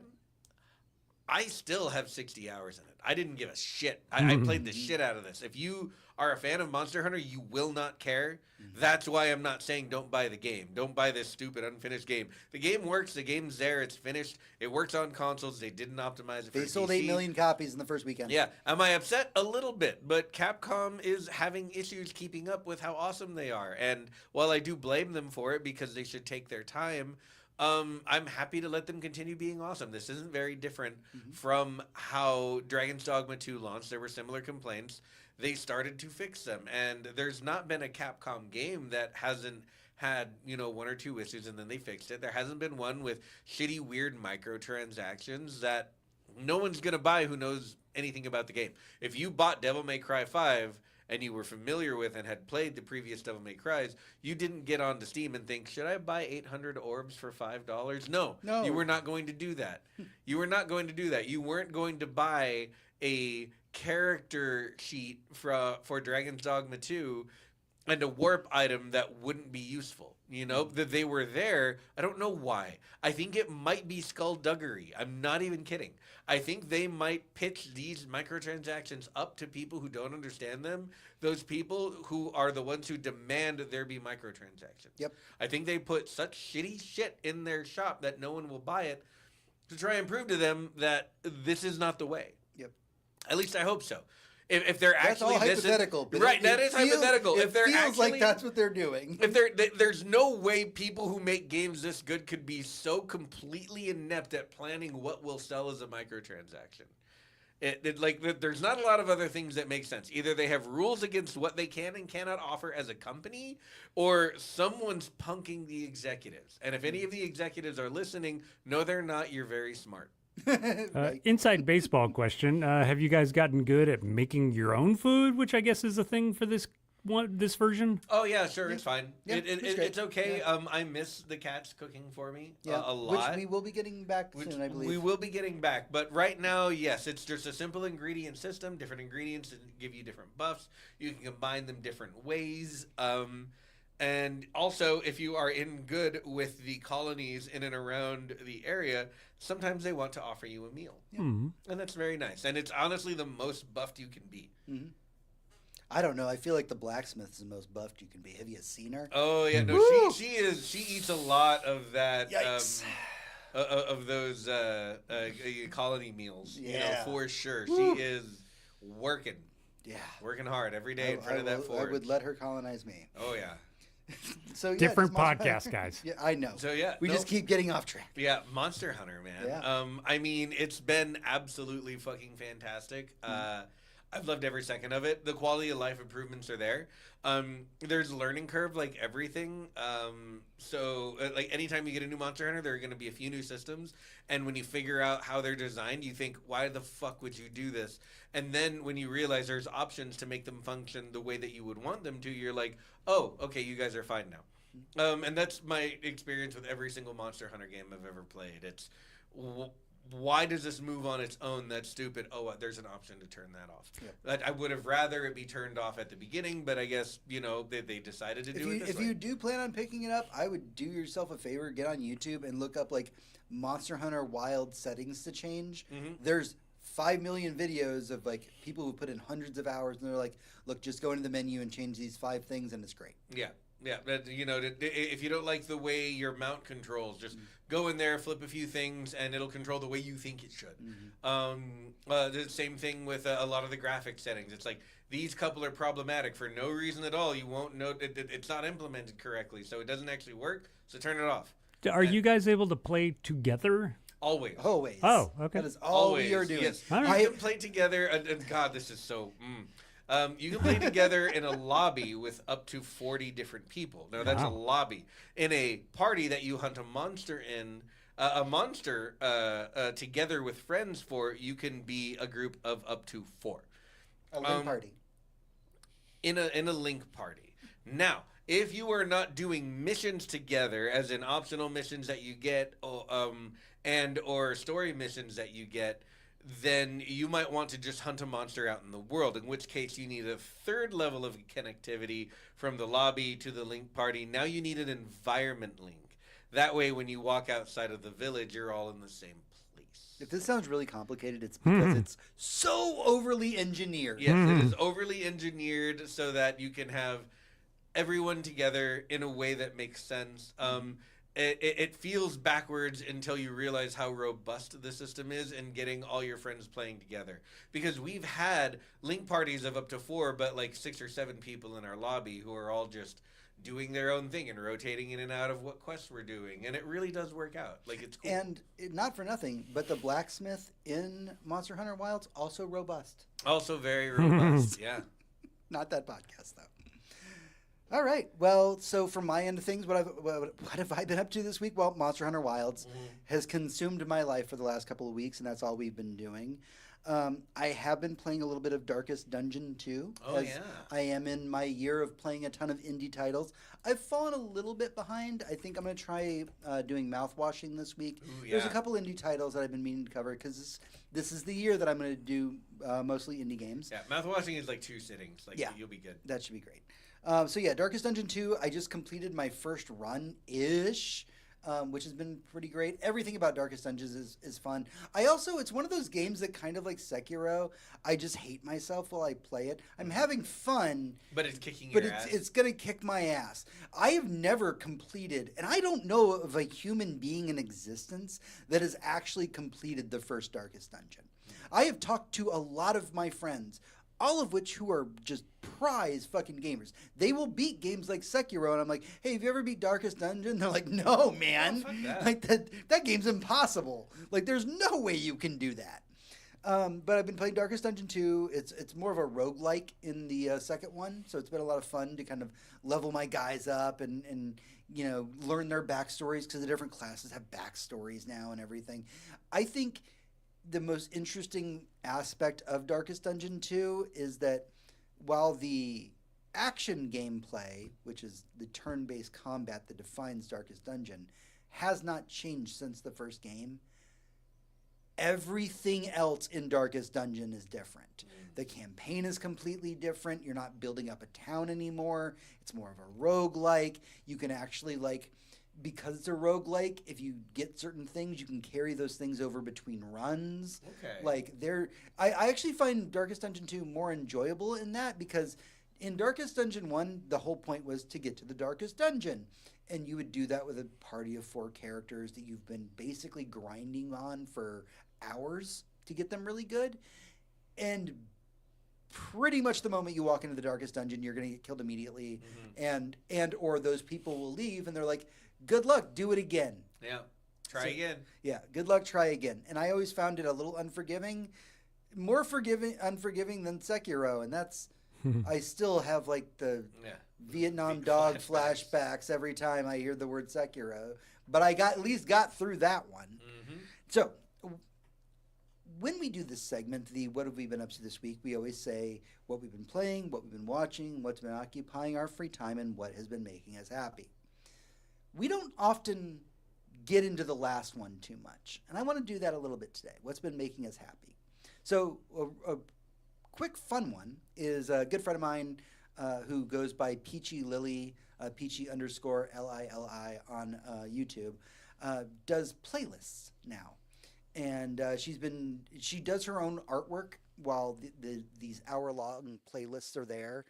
I still have 60 hours in it. I didn't give a shit. I played the shit out of this. If you are a fan of Monster Hunter, you will not care. That's why I'm not saying don't buy the game. Don't buy this stupid unfinished game. The game works. The game's there. It's finished. It works on consoles. They didn't optimize it for They sold PC. 8 million copies in the first weekend. Yeah. Am I upset? A little bit. But Capcom is having issues keeping up with how awesome they are. And while I do blame them for it because they should take their time, I'm happy to let them continue being awesome. This isn't very different from how Dragon's Dogma 2 launched. There were similar complaints. They started to fix them. And there's not been a Capcom game that hasn't had, 1 or 2 issues and then they fixed it. There hasn't been one with shitty, weird microtransactions that no one's going to buy who knows anything about the game. If you bought Devil May Cry 5 and you were familiar with and had played the previous Devil May Cries, you didn't get onto Steam and think, should I buy 800 orbs for $5? No. You were not going to do that. You were not going to do that. You weren't going to buy a character sheet for Dragon's Dogma 2 and a warp item that wouldn't be useful. You know, that they were there. I don't know why. I think it might be skullduggery. I'm not even kidding. I think they might pitch these microtransactions up to people who don't understand them. Those people who are the ones who demand there be microtransactions. Yep. I think they put such shitty shit in their shop that no one will buy it to try and prove to them that this is not the way. Yep. At least I hope so. If they're That's actually all hypothetical. But right, that is feels, hypothetical. It If they're feels actually, like that's what they're doing. if there's no way people who make games this good could be so completely inept at planning what will sell as a microtransaction. There's not a lot of other things that make sense. Either they have rules against what they can and cannot offer as a company, or someone's punking the executives. And if any of the executives are listening, no, they're not. You're very smart. Right. Inside baseball question: have you guys gotten good at making your own food, which I guess is a thing for this version? Oh yeah, sure, it's fine. Yeah, it's great. It's okay. Yeah. I miss the cats cooking for me Yeah, a lot. which we will be getting back soon, I believe. We will be getting back, but right now, yes, it's just a simple ingredient system. Different ingredients that give you different buffs. You can combine them different ways. And also, if you are in good with the colonies in and around the area, sometimes they want to offer you a meal. Hmm. And that's very nice. And it's honestly the most buffed you can be. Mhm. I don't know. I feel like the blacksmith is the most buffed you can be. Have you seen her? Oh yeah, no, Woo! she eats a lot of that. Yikes. Of those colony meals, you know, Yeah. for sure. Woo! She is working hard every day in front of that I forge. would let her colonize me. Oh yeah. So yeah, Different just Monster podcast, Hunter. guys. Yeah, I know. So yeah, we just keep getting off track. Yeah, Monster Hunter, man. Yeah. I mean, it's been absolutely fucking fantastic. I've loved every second of it. The quality of life improvements are there. There's a learning curve like everything. Like anytime you get a new Monster Hunter, there are going to be a few new systems. And when you figure out how they're designed, you think, why the fuck would you do this? And then when you realize there's options to make them function the way that you would want them to, you're like, oh, okay, you guys are fine now. And that's my experience with every single Monster Hunter game I've ever played. It's why does this move on its own? That's stupid. Oh, there's an option to turn that off. Yep. I would have rather it be turned off at the beginning, but I guess, you know, they decided to do it this If way. you do plan on picking it up, I would do yourself a favor, get on YouTube and look up like Monster Hunter Wild settings to change. Mhm. There's 5 million videos of like people who put in hundreds of hours and they're like, look, just go into the menu and change these 5 things and it's great. Yeah. Yeah, but, you know, if you don't like the way your mount controls, just go in there, flip a few things, and it'll control the way you think it should. The same thing with a lot of the graphic settings. It's like, these couple are problematic for no reason at all. You won't know, it's not implemented correctly, so it doesn't actually work, so turn it off. Are you guys able to play together? Always. Always. Oh, okay. That is all Always. we are doing. Yes. All right. You can play together, and God, this is so... you can play together in a lobby with up to 40 different people. Now, that's a Wow. lobby. In a party that you hunt a monster in, together with friends for, you can be a group of up to 4. A LAN party. In a link party. Now, if you are not doing missions together, as in optional missions that you get, or story missions that you get, then you might want to just hunt a monster out in the world, in which case you need a third level of connectivity from the lobby to the link party. Now you need an environment link. That way, when you walk outside of the village, you're all in the same place. If this sounds really complicated, it's because it's so overly engineered. Yes, it is overly engineered so that you can have everyone together in a way that makes sense. It feels backwards until you realize how robust the system is in getting all your friends playing together. Because we've had link parties of up to 4, but like 6 or 7 people in our lobby who are all just doing their own thing and rotating in and out of what quests we're doing. And it really does work out. Like, it's cool. And not for nothing, but the blacksmith in Monster Hunter Wilds also robust. Also very robust, yeah. Not that podcast though. All right. Well, so from my end of things, what have I been up to this week? Well, Monster Hunter Wilds has consumed my life for the last couple of weeks, and that's all we've been doing. I have been playing a little bit of Darkest Dungeon 2. Oh, yeah. I am in my year of playing a ton of indie titles. I've fallen a little bit behind. I think I'm going to try doing mouthwashing this week. Ooh, There's a yeah. couple indie titles that I've been meaning to cover because this is the year that I'm going to do mostly indie games. Yeah, mouthwashing is like 2 sittings. Like, Yeah. you'll be good. That should be great. So yeah, Darkest Dungeon 2, I just completed my first run-ish, which has been pretty great. Everything about Darkest Dungeons is fun. It's one of those games that kind of like Sekiro, I just hate myself while I play it. I'm having fun, But it's kicking but your ass. it's going to kick my ass. I have never completed, and I don't know of a human being in existence that has actually completed the first Darkest Dungeon. I have talked to a lot of my friends, all of which who are just prize fucking gamers. They will beat games like Sekiro, and I'm like, hey, have you ever beat Darkest Dungeon? They're like, no, man. fuck that. Like that game's impossible. Like there's no way you can do that. But I've been playing Darkest Dungeon 2. It's more of a roguelike in the second one, so it's been a lot of fun to kind of level my guys up and learn their backstories because the different classes have backstories now and everything. I think the most interesting aspect of Darkest Dungeon 2 is that while the action gameplay, which is the turn-based combat that defines Darkest Dungeon, has not changed since the first game, everything else in Darkest Dungeon is different. The campaign is completely different. You're not building up a town anymore. It's more of a roguelike. You can actually because it's a roguelike, if you get certain things, you can carry those things over between runs. Okay. I actually find Darkest Dungeon 2 more enjoyable in that because in Darkest Dungeon 1, the whole point was to get to the Darkest Dungeon. And you would do that with a party of 4 characters that you've been basically grinding on for hours to get them really good. And pretty much the moment you walk into the Darkest Dungeon, you're going to get killed immediately. And or those people will leave and they're like, good luck, do it again. Yeah. Try again. Yeah, good luck, try again. And I always found it a little unforgiving, more unforgiving than Sekiro. And that's, I still have the Vietnam dog flashbacks every time I hear the word Sekiro. But I at least got through that one. Mm-hmm. So when we do this segment, the what have we been up to this week, we always say what we've been playing, what we've been watching, what's been occupying our free time, and what has been making us happy. We don't often get into the last one too much, and I want to do that a little bit today. What's been making us happy? So a quick fun one is a good friend of mine who goes by Peachy Lily, Peachy_Lili on YouTube, does playlists now. And she does her own artwork while these hour-long playlists are there.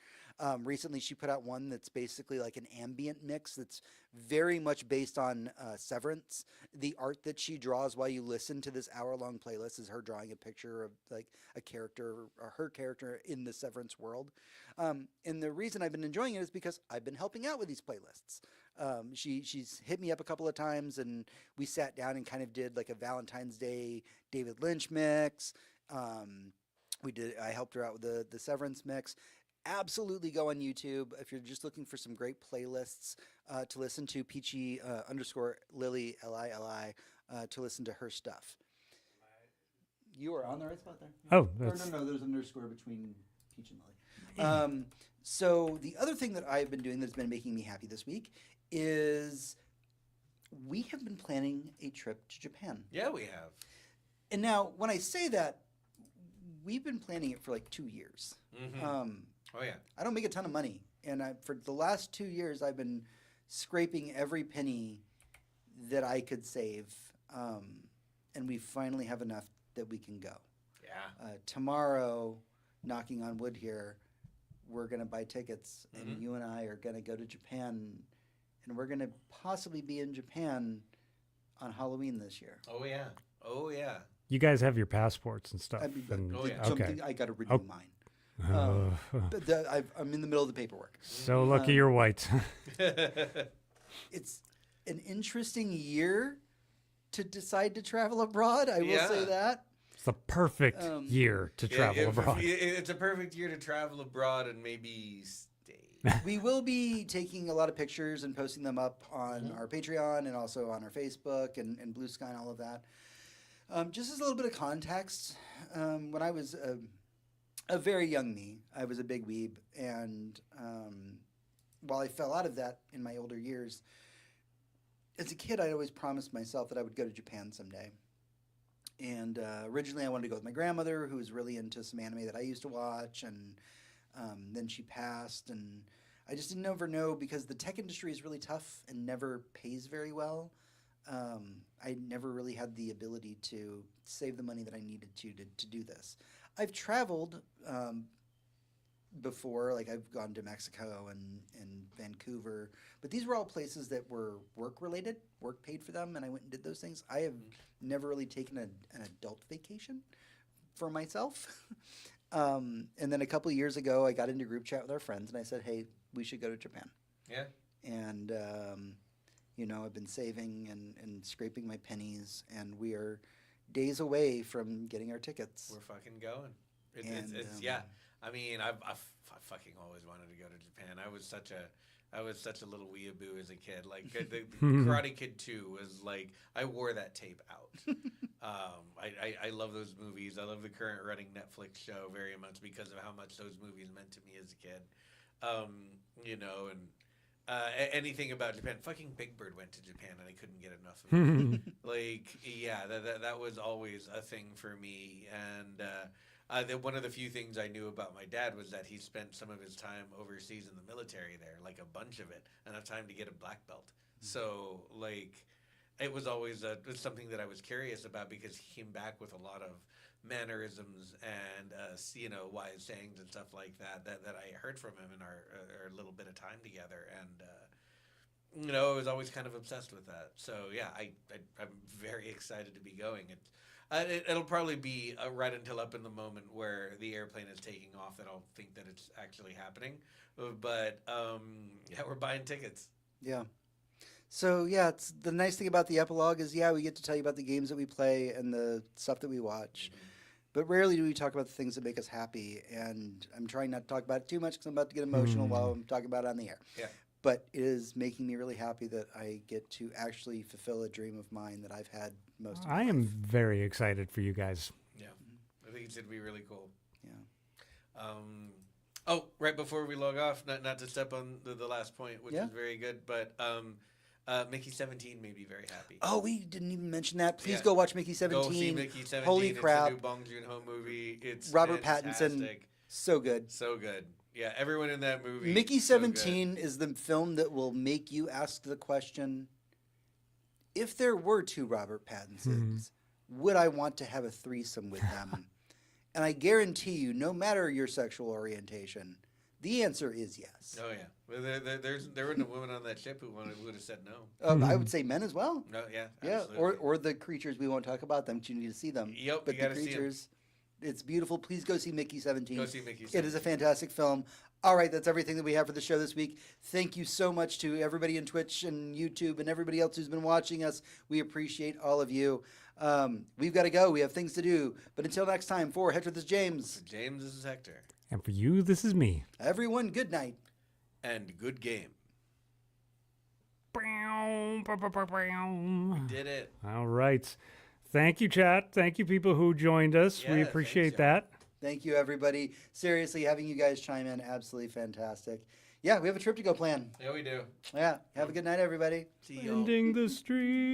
Recently, she put out one that's basically like an ambient mix that's very much based on Severance. The art that she draws while you listen to this hour-long playlist is her drawing a picture of a character or her character in the Severance world. And the reason I've been enjoying it is because I've been helping out with these playlists. She's hit me up a couple of times, and we sat down and kind of did like a Valentine's Day David Lynch mix. I helped her out with the Severance mix. Absolutely go on YouTube if you're just looking for some great playlists to listen to. Peachy _Lili Lili to listen to her stuff. You are on the right spot there. Oh, No, there's an underscore between Peach and Lily. So the other thing that I've been doing that's been making me happy this week is we have been planning a trip to Japan. Yeah, we have. And now, when I say that, we've been planning it for 2 years. Mm-hmm. Oh, yeah. I don't make a ton of money. And for the last 2 years, I've been scraping every penny that I could save. And we finally have enough that we can go. Yeah. Tomorrow, knocking on wood here, we're going to buy tickets. And you and I are going to go to Japan. And we're going to possibly be in Japan on Halloween this year. Oh, yeah. Oh, yeah. You guys have your passports and stuff. Something I got to renew mine. But I'm in the middle of the paperwork. So lucky you're white. It's an interesting year to decide to travel abroad. I will say that. It's the perfect year to travel abroad. It's a perfect year to travel abroad and maybe stay. We will be taking a lot of pictures and posting them up on our Patreon and also on our Facebook and Blue Sky and all of that. Just as a little bit of context, when I was a very young me, I was a big weeb, and while I fell out of that in my older years, as a kid, I always promised myself that I would go to Japan someday. And originally, I wanted to go with my grandmother, who was really into some anime that I used to watch, and then she passed, and I just didn't ever know because the tech industry is really tough and never pays very well. I never really had the ability to save the money that I needed to do this. I've traveled before, like I've gone to Mexico and Vancouver, but these were all places that were work related, work paid for them, and I went and did those things. I have never really taken an adult vacation for myself. And then a couple of years ago, I got into group chat with our friends, and I said, "Hey, we should go to Japan." Yeah. And I've been saving and scraping my pennies, and we are days away from getting our tickets. We're fucking going. And, Yeah. I mean, I fucking always wanted to go to Japan. I was such a little weeaboo as a kid. Like the Karate Kid 2 was like I wore that tape out. I love those movies. I love the current running Netflix show very much because of how much those movies meant to me as a kid. Anything about Japan. Fucking Big Bird went to Japan and I couldn't get enough of it. Like, yeah, that was always a thing for me. And one of the few things I knew about my dad was that he spent some of his time overseas in the military there, like a bunch of it, enough time to get a black belt. So, like, it was always something that I was curious about because he came back with a lot of mannerisms and wise sayings and stuff like that I heard from him in our little bit of time together, and I was always kind of obsessed with that. So yeah, I'm very excited to be going. It'll probably be right until up in the moment where the airplane is taking off that I'll think that it's actually happening. But yeah, we're buying tickets. Yeah. So yeah, it's the nice thing about the epilogue is we get to tell you about the games that we play and the stuff that we watch. Mm-hmm. But rarely do we talk about the things that make us happy, and I'm trying not to talk about it too much because I'm about to get emotional while I'm talking about it on the air. Yeah. But it is making me really happy that I get to actually fulfill a dream of mine that I've had most of my life. I am very excited for you guys. Yeah. I think it's going to be really cool. Yeah. Right before we log off, not to step on the last point, which is very good, but Mickey 17 made me very happy. Oh, we didn't even mention that. Please go watch Mickey 17. Go see Mickey 17. Holy crap. It's a new Bong Joon-ho movie. It's Robert fantastic. Pattinson. So good. So good. Yeah, everyone in that movie. Mickey 17 is the film that will make you ask the question, if there were two Robert Pattinsons, would I want to have a threesome with them? And I guarantee you, no matter your sexual orientation, the answer is yes. Oh, yeah. Well, there wasn't a woman on that ship who would have said no. I would say men as well. No, yeah, yeah, absolutely. or the creatures. We won't talk about them, but you need to see them. Yep, but you the gotta see 'em. creatures, it's beautiful. Please go see Mickey 17. Go see Mickey 17. It is a fantastic film. All right, that's everything that we have for the show this week. Thank you so much to everybody in Twitch and YouTube and everybody else who's been watching us. We appreciate all of you. We've got to go. We have things to do. But until next time, for Hector, this is James. For James, this is Hector. And for you, this is me. Everyone, good night. And good game. We did it. All right. Thank you, chat. Thank you, people who joined us. Yeah, we appreciate thanks, that. Thank you, everybody. Seriously, having you guys chime in, absolutely fantastic. Yeah, we have a trip to go plan. Yeah, we do. Yeah, have a good night, everybody. See y'all. Ending the stream.